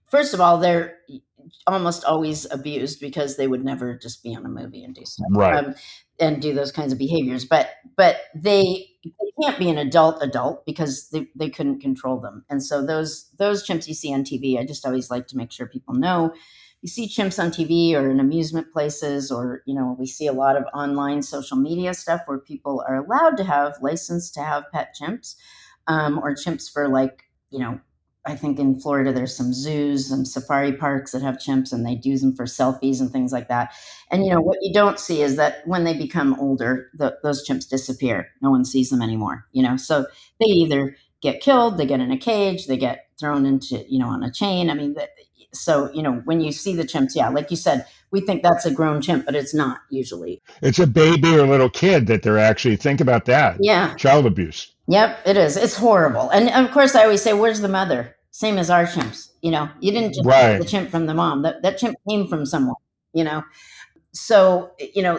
first of all, they're almost always abused because they would never just be on a movie and do stuff, Right. and do those kinds of behaviors. But they can't be an adult because they couldn't control them. And so those chimps you see on TV, I just always like to make sure people know you see chimps on TV or in amusement places, or we see a lot of online social media stuff where people are allowed to have license to have pet chimps, or chimps for I think in Florida there's some zoos, some safari parks that have chimps, and they use them for selfies and things like that. And what you don't see is that when they become older, those chimps disappear. No one sees them anymore. So they either get killed, they get in a cage, they get thrown into on a chain. I mean, so when you see the chimps, yeah, like you said, we think that's a grown chimp, but it's not usually. It's a baby or a little kid that they're actually, think about that. Yeah. Child abuse. Yep, it is. It's horrible. And of course, I always say, where's the mother? Same as our chimps. You didn't just get the chimp from the mom. That chimp came from someone. So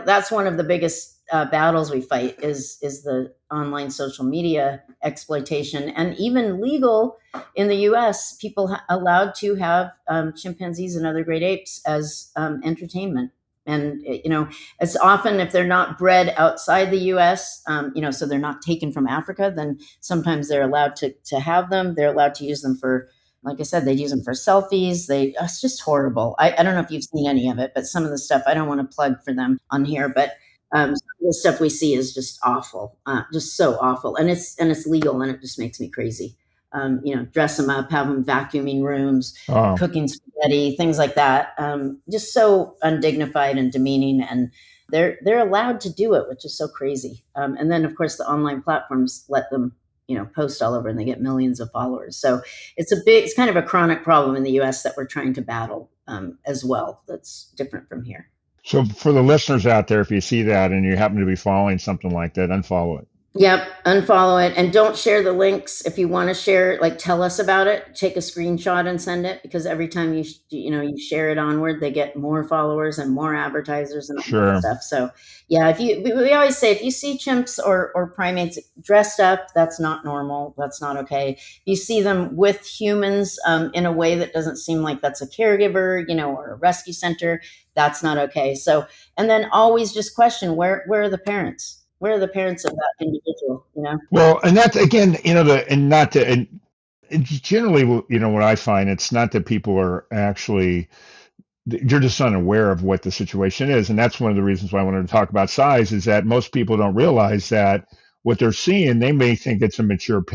that's one of the biggest battles we fight is the online social media exploitation, and even legal in the U.S. People allowed to have chimpanzees and other great apes as entertainment. And it's often if they're not bred outside the U.S., so they're not taken from Africa, then sometimes they're allowed to have them. They're allowed to use them for, like I said, they use them for selfies. It's just horrible. I don't know if you've seen any of it, but some of the stuff, I don't want to plug for them on here, but some of the stuff we see is just awful, just so awful. And it's legal, and it just makes me crazy. Dress them up, have them vacuuming rooms, cooking spaghetti, things like that. Just so undignified and demeaning. And they're allowed to do it, which is so crazy. And then, of course, the online platforms let them post all over, and they get millions of followers. So it's kind of a chronic problem in the US that we're trying to battle as well. That's different from here. So for the listeners out there, if you see that and you happen to be following something like that, unfollow it. Yep, unfollow it, and don't share the links. If you want to share, tell us about it. Take a screenshot and send it, because every time you share it onward, they get more followers and more advertisers and all that stuff. So yeah, we always say, if you see chimps or primates dressed up, that's not normal. That's not okay. If you see them with humans in a way that doesn't seem like that's a caregiver, or a rescue center, that's not okay. So, and then always just question, where are the parents? Where are the parents of that individual? Well, and that's again, it's generally, what I find, it's not that people are actually, you're just unaware of what the situation is. And that's one of the reasons why I wanted to talk about size, is that most people don't realize that what they're seeing, they may think it's a mature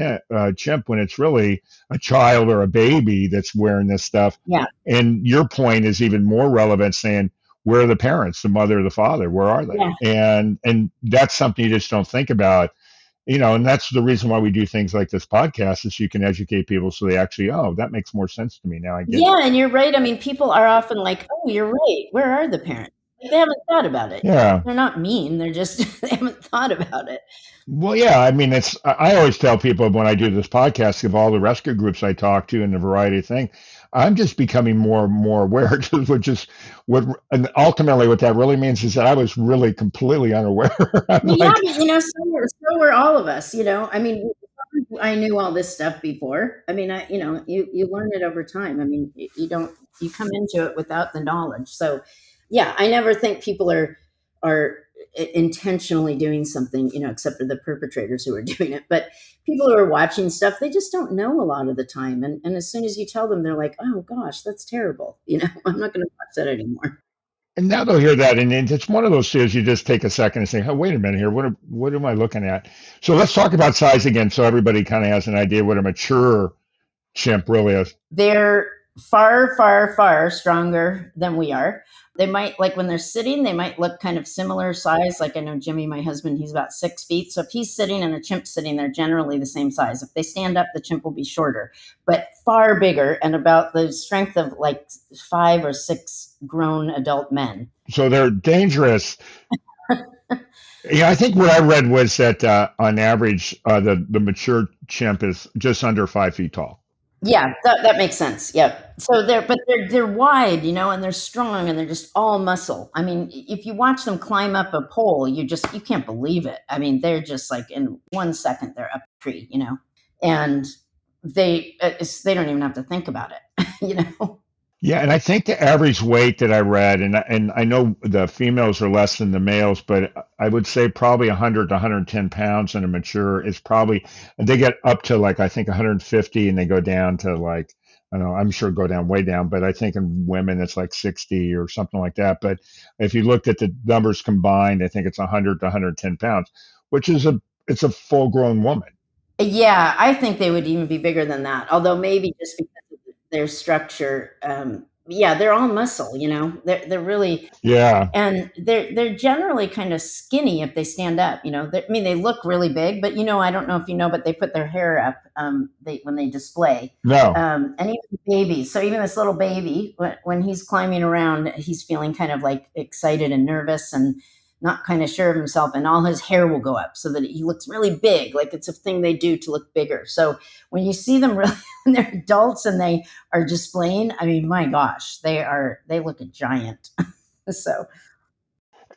chimp when it's really a child or a baby that's wearing this stuff. Yeah. And your point is even more relevant, saying, where are the parents, the mother or the father? Where are they? Yeah. And that's something you just don't think about, and that's the reason why we do things like this podcast, is you can educate people so they actually, that makes more sense to me now. I get it. And you're right. I mean, people are often like, oh, you're right. Where are the parents? They haven't thought about it. Yeah. They're not mean. They're just, they haven't thought about it. Well, yeah. I mean, I always tell people when I do this podcast, of all the rescue groups I talk to and the variety of things, I'm just becoming more and more aware, which is and ultimately what that really means is that I was really completely unaware. I'm Yeah, like, but, so were all of us, I mean, I knew all this stuff before. I mean, you learn it over time. I mean, you don't you come into it without the knowledge. So, yeah, I never think people are intentionally doing something, except for the perpetrators who are doing it. But people who are watching stuff, they just don't know a lot of the time. And as soon as you tell them, they're like, "Oh gosh, that's terrible." I'm not going to watch that anymore. and now they'll hear that, and it's one of those things you just take a second and say, "Oh, wait a minute here. What am I looking at?" So let's talk about size again, so everybody kind of has an idea what a mature chimp really is. They're far, far, far stronger than we are. They might, like when they're sitting, they might look kind of similar size. Like I know Jimmy, my husband, he's about 6 feet. So if he's sitting and a chimp's sitting, they're generally the same size. If they stand up, the chimp will be shorter, but far bigger and about the strength of like 5 or 6 grown adult men. So they're dangerous. Yeah, I think what I read was that on average, the mature chimp is just under 5 feet tall. Yeah, that makes sense. Yep. So they're wide, and they're strong and they're just all muscle. I mean, if you watch them climb up a pole, you can't believe it. I mean, they're just like in 1 second they're up a tree. And they don't even have to think about it, you know. Yeah, and I think the average weight that I read, and I know the females are less than the males, but I would say probably 100 to 110 pounds in a mature is probably, they get up to like, I think 150 and they go down to like, I don't know, I'm sure go down way down, but I think in women it's like 60 or something like that. But if you looked at the numbers combined, I think it's 100 to 110 pounds, which is it's a full grown woman. Yeah, I think they would even be bigger than that. Although maybe just because of their structure, yeah, they're all muscle. They're really. Yeah. And they're generally kind of skinny if they stand up. I mean, they look really big, but I don't know if you know, but they put their hair up when they display. No. And even babies. So even this little baby, when he's climbing around, he's feeling kind of like excited and nervous and not kind of sure of himself, and all his hair will go up so that he looks really big, like it's a thing they do to look bigger. So when you see them really when they're adults and they are displaying, I mean, my gosh, they look a giant. So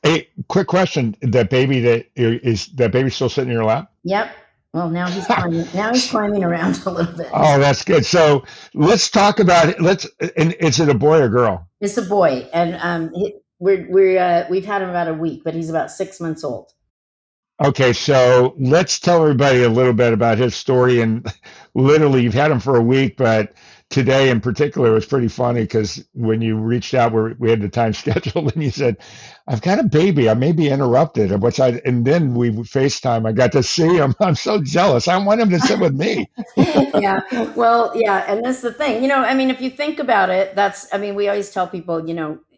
Hey, quick question. That baby still sitting in your lap? yep. Well, now he's climbing. Now he's climbing around a little bit. Oh, that's good. So let's talk about it. And is it a boy or girl? It's a boy, and we've had him about a week, but he's about 6 months old. Okay, so let's tell everybody a little bit about his story. And literally, you've had him for a week, but today in particular was pretty funny because when you reached out, we had the time scheduled, and you said, "I've got a baby. I may be interrupted." And then we FaceTime. I got to see him. I'm so jealous. I want him to sit with me. Yeah. Well, yeah, and that's the thing. I mean, if you think about it, I mean, we always tell people,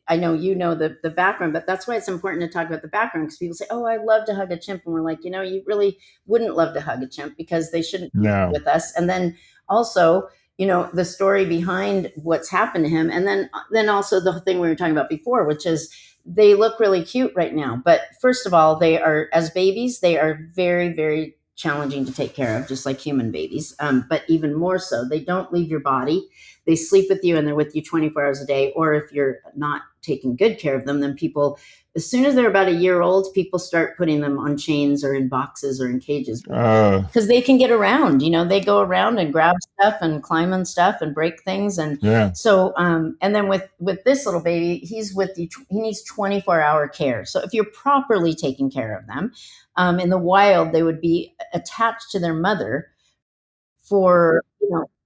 I know the background, but that's why it's important to talk about the background because people say, "Oh, I love to hug a chimp," and we're like, you really wouldn't love to hug a chimp because they shouldn't be No. with us. And then also, the story behind what's happened to him, and then also the thing we were talking about before, which is they look really cute right now. But first of all, they are as babies, they are very, very challenging to take care of, just like human babies. But even more so, they don't leave your body. They sleep with you and they're with you 24 hours a day. Or if you're not taking good care of them, then people, as soon as they're about a year old, people start putting them on chains or in boxes or in cages because they can get around. They go around and grab stuff and climb on stuff and break things. And Yeah. so, and then with this little baby, he's with you. He needs 24-hour care. So if you're properly taking care of them, in the wild, they would be attached to their mother for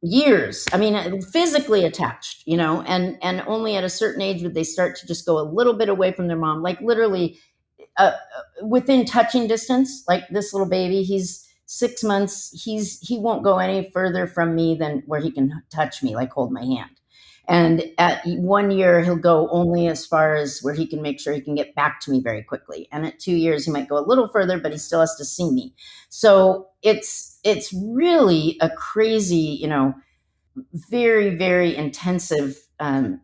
years. I mean, physically attached, and only at a certain age would they start to just go a little bit away from their mom, like literally within touching distance. Like this little baby, he's 6 months. He won't go any further from me than where he can touch me, like hold my hand. And at 1 year, he'll go only as far as where he can make sure he can get back to me very quickly. And at 2 years, he might go a little further, but he still has to see me. So it's really a crazy, very, very intensive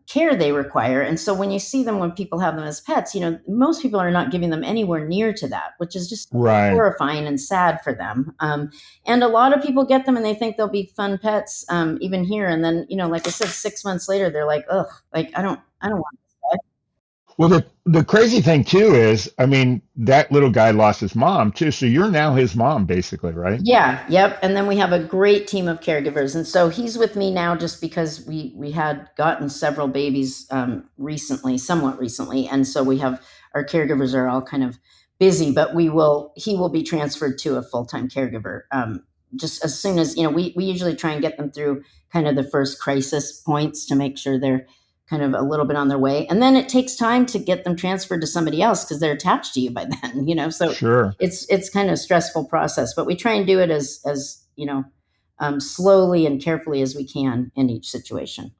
care they require. And so when you see them, when people have them as pets, most people are not giving them anywhere near to that, which is just Right. horrifying and sad for them. And a lot of people get them and they think they'll be fun pets, even here. And then, like I said, 6 months later, they're like, ugh, like I don't want this pet. Well, the crazy thing too is, I mean, that little guy lost his mom too, so you're now his mom, basically, right? Yeah, yep. And then we have a great team of caregivers. And so he's with me now just because we had gotten several babies recently, somewhat recently. And so we have our caregivers are all kind of busy, but he will be transferred to a full-time caregiver. Just as soon as, we usually try and get them through kind of the first crisis points to make sure they're kind of a little bit on their way. And then it takes time to get them transferred to somebody else because they're attached to you by then, so Sure. it's kind of a stressful process, but we try and do it as slowly and carefully as we can in each situation.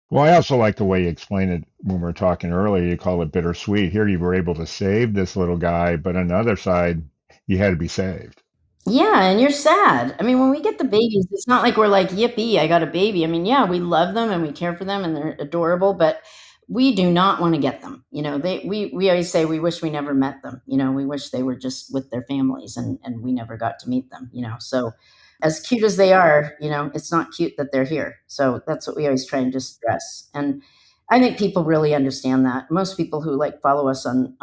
Well, I also like the way you explained it when we were talking earlier. You call it bittersweet. Here you were able to save this little guy, but on the other side, you had to be saved. Yeah, and you're sad. I mean, when we get the babies, it's not like we're like, "Yippee, I got a baby." I mean, yeah, we love them and we care for them and they're adorable, but we do not want to get them. We always say we wish we never met them. We wish they were just with their families and we never got to meet them. So as cute as they are, it's not cute that they're here. So that's what we always try and just stress. And I think people really understand that. Most people who like follow us on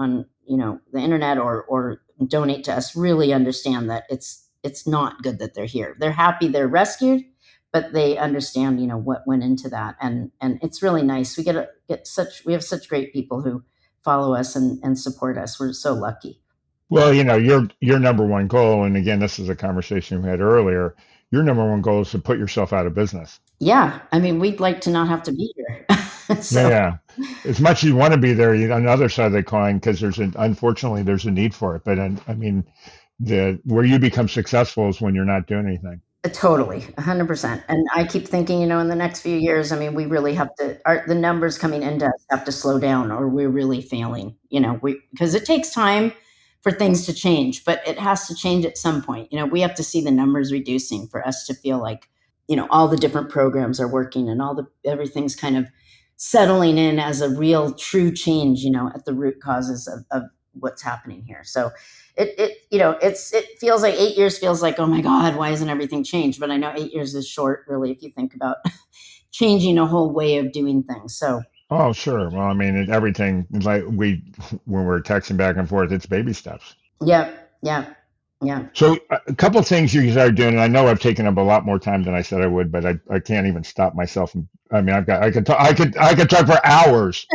the internet or donate to us really understand that it's not good that they're here. They're happy they're rescued, but they understand what went into that, and it's really nice. We have such great people who follow us and support us. We're so lucky. Well, your number one goal, and again, this is a conversation we had earlier. Your number one goal is to put yourself out of business. Yeah, I mean, we'd like to not have to be here. Yeah, So yeah. As much as you want to be there, on the other side of the coin, because unfortunately there's a need for it. But I mean, the where you become successful is when you're not doing anything. totally, 100%. And I keep thinking, in the next few years, I mean, we really have to, the numbers coming into us have to slow down or we're really failing, because it takes time for things to change, but it has to change at some point. We have to see the numbers reducing for us to feel like, all the different programs are working and everything's kind of settling in as a real true change, at the root causes of what's happening here. So it feels like 8 years feels like, oh my God, why isn't everything changed? But I know 8 years is short, really, if you think about changing a whole way of doing things. So Oh, sure. Well, I mean, everything like when we're texting back and forth, it's baby steps. yeah, yeah, yeah. So a couple of things you started doing, and I know I've taken up a lot more time than I said I would, but I can't even stop myself. I mean, I could talk for hours.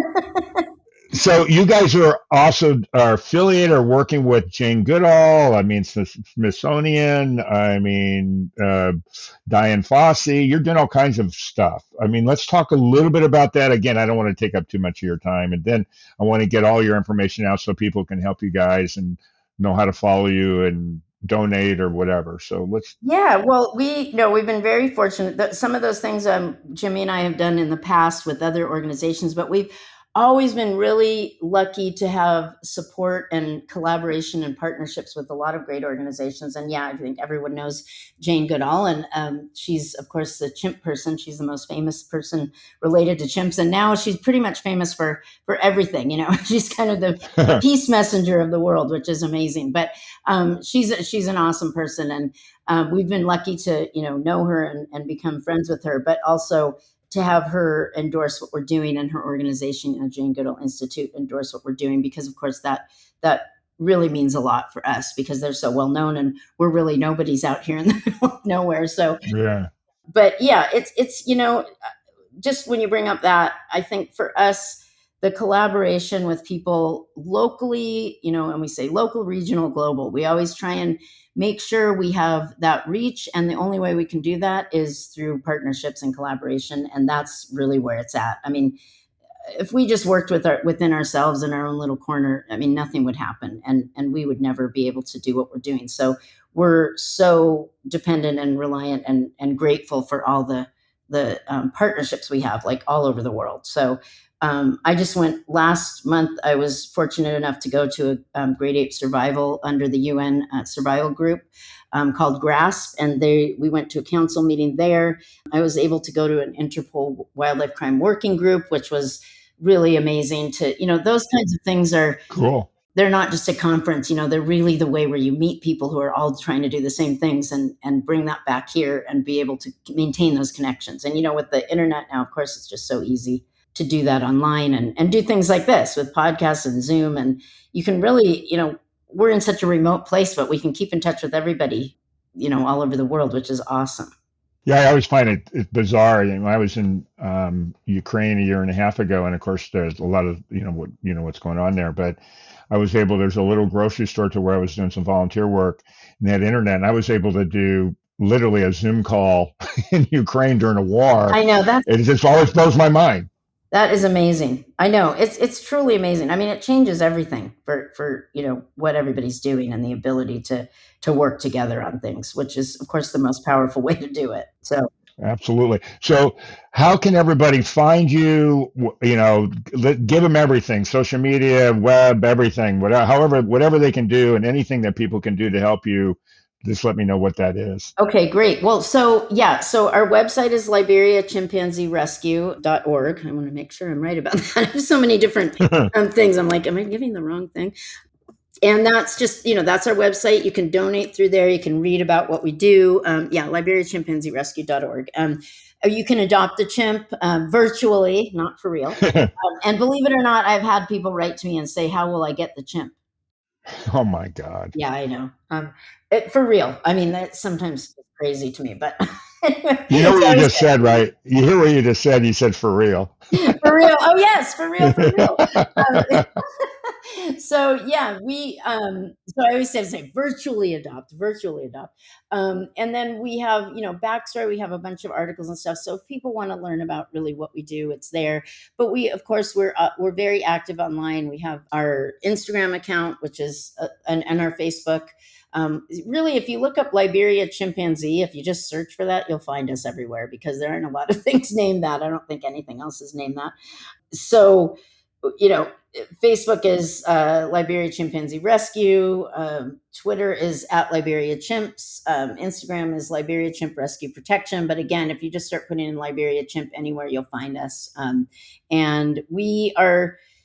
So you guys are affiliated or working with Jane Goodall. I mean, Smithsonian. I mean, Diane Fossey. You're doing all kinds of stuff. I mean, let's talk a little bit about that. Again, I don't want to take up too much of your time, and then I want to get all your information out so people can help you guys and know how to follow you and donate or whatever. So let's. Yeah, well, we've been very fortunate that some of those things Jimmy and I have done in the past with other organizations, but we've always been really lucky to have support and collaboration and partnerships with a lot of great organizations. And yeah, I think everyone knows Jane Goodall, and she's of course the chimp person. She's the most famous person related to chimps, and now she's pretty much famous for everything. She's kind of the peace messenger of the world, which is amazing. But she's an awesome person, and we've been lucky to know her and become friends with her, but also to have her endorse what we're doing and her organization, Jane Goodall Institute, endorse what we're doing, because of course that really means a lot for us because they're so well known and we're really nobodies out here in the middle of nowhere. So, Yeah. but yeah, it's just when you bring up that, I think for us, the collaboration with people locally, and we say local, regional, global, we always try and make sure we have that reach. And the only way we can do that is through partnerships and collaboration. And that's really where it's at. I mean, if we just worked within ourselves in our own little corner, I mean, nothing would happen and we would never be able to do what we're doing. So we're so dependent and reliant and grateful for all the partnerships we have, like all over the world. So I just went last month. I was fortunate enough to go to a Great Apes survival under the UN survival group called GRASP, and we went to a council meeting there. I was able to go to an Interpol wildlife crime working group, which was really amazing. Those kinds of things are Cool. They're not just a conference, they're really the way where you meet people who are all trying to do the same things and bring that back here and be able to maintain those connections. And, with the internet now, of course, it's just so easy to do that online and do things like this with podcasts and Zoom. And you can really, we're in such a remote place, but we can keep in touch with everybody, all over the world, which is awesome. Yeah, I always find it bizarre. I was in Ukraine a year and a half ago, and of course, there's a lot of what's going on there. But I was able. There's a little grocery store to where I was doing some volunteer work, and they had internet. And I was able to do literally a Zoom call in Ukraine during a war. I know it just always blows my mind. That is amazing. I know it's truly amazing. I mean, it changes everything for what everybody's doing and the ability to work together on things, which is of course the most powerful way to do it. So absolutely. So how can everybody find you? Give them everything: social media, web, everything. Whatever they can do, and anything that people can do to help you. Just let me know what that is. Okay, great. Well, so our website is LiberiaChimpanzeeRescue.org. I want to make sure I'm right about that. I have so many different things. I'm like, am I giving the wrong thing? And that's just, that's our website. You can donate through there. You can read about what we do. LiberiaChimpanzeeRescue.org. You can adopt a chimp virtually, not for real. And believe it or not, I've had people write to me and say, how will I get the chimp? Oh my God. Yeah, I know. For real. I mean, that's sometimes crazy to me, but you know what you just said, right? You hear what you just said? You said for real. For real. Oh yes, for real, for real. So yeah, so I always say virtually adopt. And then we have, backstory, we have a bunch of articles and stuff. So if people want to learn about really what we do, it's there. But of course, we're very active online. We have our Instagram account, which is, and our Facebook. Really, if you look up Liberia Chimpanzee, if you just search for that, you'll find us everywhere because there aren't a lot of things named that. I don't think anything else is named that. So, Facebook is Liberia Chimpanzee Rescue. Twitter is at Liberia Chimps. Instagram is Liberia Chimp Rescue Protection. But again, if you just start putting in Liberia Chimp anywhere, you'll find us. And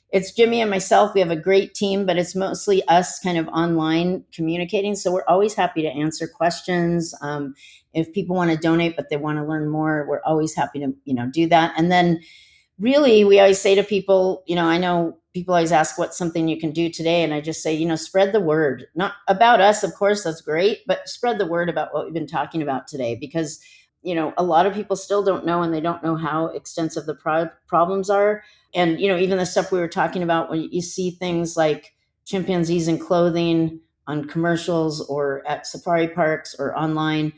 it's Jimmy and myself. We have a great team, but it's mostly us kind of online communicating. So we're always happy to answer questions. If people want to donate, but they want to learn more, we're always happy to, do that. And then really, we always say to people, I know people always ask what's something you can do today. And I just say, spread the word, not about us. Of course, that's great, but spread the word about what we've been talking about today, because, a lot of people still don't know, and they don't know how extensive the problems are. And, even the stuff we were talking about, when you see things like chimpanzees in clothing on commercials or at safari parks or online,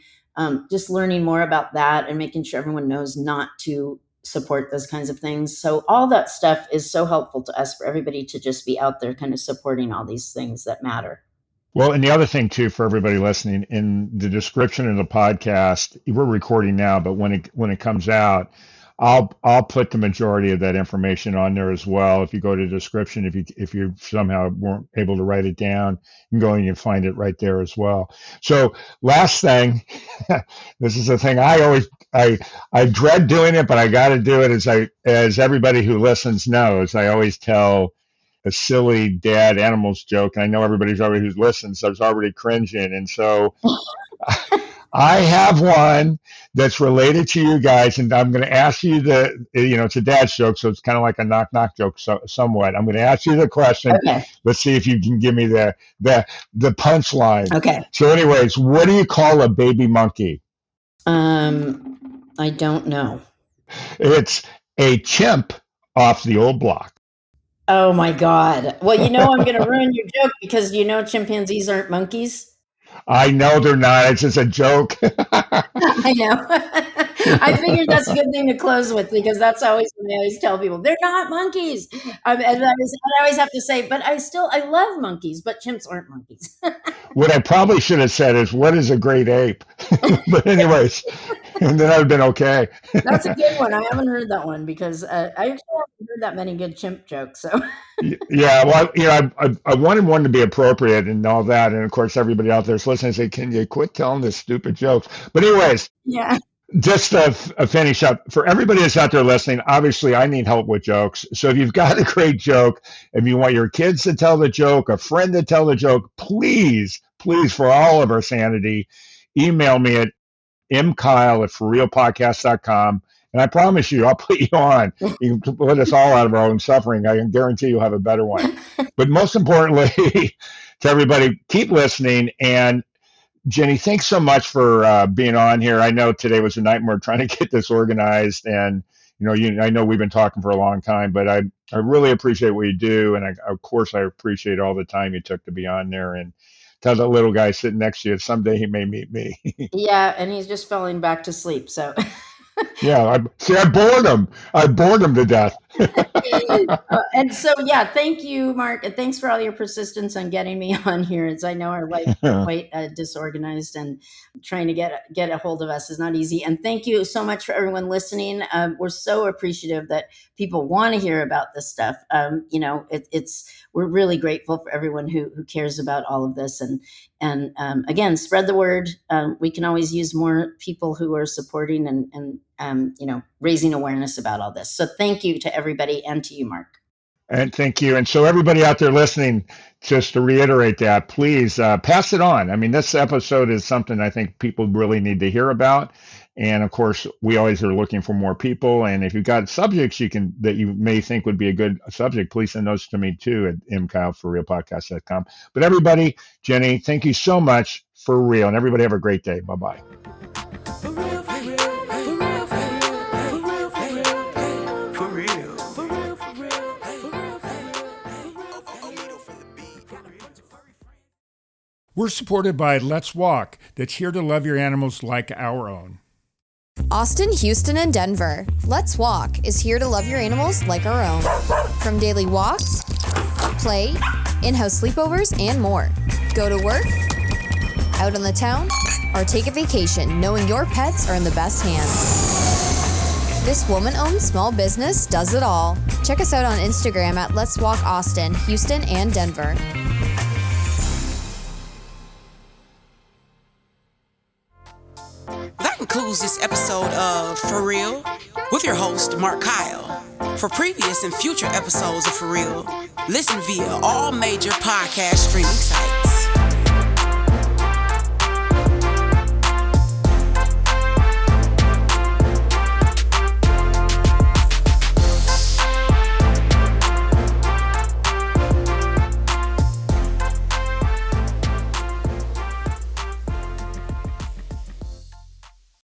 just learning more about that and making sure everyone knows not to support those kinds of things. So all that stuff is so helpful to us, for everybody to just be out there kind of supporting all these things that matter. Well, and the other thing too, for everybody listening, in the description of the podcast, we're recording now, but when it comes out, I'll put the majority of that information on there as well. If you go to the description, if you somehow weren't able to write it down, you can go and you can find it right there as well. So last thing, this is the thing I dread doing it, but I got to do it. As everybody who listens knows, I always tell a silly dad animals joke, and I know everybody's already who's listened, so it's already cringing. And so I have one that's related to you guys, and I'm going to ask you it's a dad's joke, so it's kind of like a knock joke, somewhat. I'm going to ask you the question. Okay. Let's see if you can give me the punchline. Okay. So anyways, what do you call a baby monkey? I don't know. It's a chimp off the old block. Oh my God. Well, I'm going to ruin your joke because chimpanzees aren't monkeys. I know they're not. It's just a joke. I know. I figured that's a good thing to close with, because that's always when I always tell people they're not monkeys. And I always have to say, but I love monkeys, but chimps aren't monkeys. What I probably should have said is, what is a great ape? But anyways. And then I'd have been okay. That's a good one. I haven't heard that one because I actually haven't heard that many good chimp jokes. So Yeah, well, I wanted one to be appropriate and all that, and of course, everybody out there's listening say, "Can you quit telling this stupid jokes?" But anyways, yeah, just to finish up for everybody that's out there listening, obviously, I need help with jokes. So if you've got a great joke, if you want your kids to tell the joke, a friend to tell the joke, please, please, for all of our sanity, email me at mkyle@forrealpodcast.com. And I promise you, I'll put you on. You can put us all out of our own suffering. I can guarantee you'll have a better one. But most importantly, to everybody, keep listening. And Jenny, thanks so much for being on here. I know today was a nightmare trying to get this organized. And, I know we've been talking for a long time, but I really appreciate what you do. And of course, I appreciate all the time you took to be on there and tell the little guy sitting next to you someday he may meet me. yeah, and he's just falling back to sleep. So. Yeah, I bored him. I bored him to death. And so, yeah, thank you, Mark, and thanks for all your persistence on getting me on here. As I know, our life is quite disorganized, and trying to get a hold of us is not easy. And thank you so much for everyone listening. We're so appreciative that people want to hear about this stuff. We're really grateful for everyone who cares about all of this, and again, spread the word. We can always use more people who are supporting and raising awareness about all this. So thank you to everybody and to you, Mark. And thank you. And so everybody out there listening, just to reiterate that, please pass it on. I mean, this episode is something I think people really need to hear about. And of course, we always are looking for more people. And if you've got subjects that you may think would be a good subject, please send those to me too at mkyleforrealpodcast.com. But everybody, Jenny, thank you so much for real. And everybody have a great day. Bye-bye. For real, for real, for real, for real, for real, for real, for real, for real, for real, for real. We're supported by Let's Walk, that's here to love your animals like our own. Austin, Houston, and Denver. Let's Walk is here to love your animals like our own. From daily walks, play, in-house sleepovers, and more. Go to work, out on the town, or take a vacation knowing your pets are in the best hands. This woman-owned small business does it all. Check us out on Instagram at Let's Walk Austin, Houston, and Denver. That concludes this episode of For Real with your host, Mark Kyle. For previous and future episodes of For Real, listen via all major podcast streaming sites.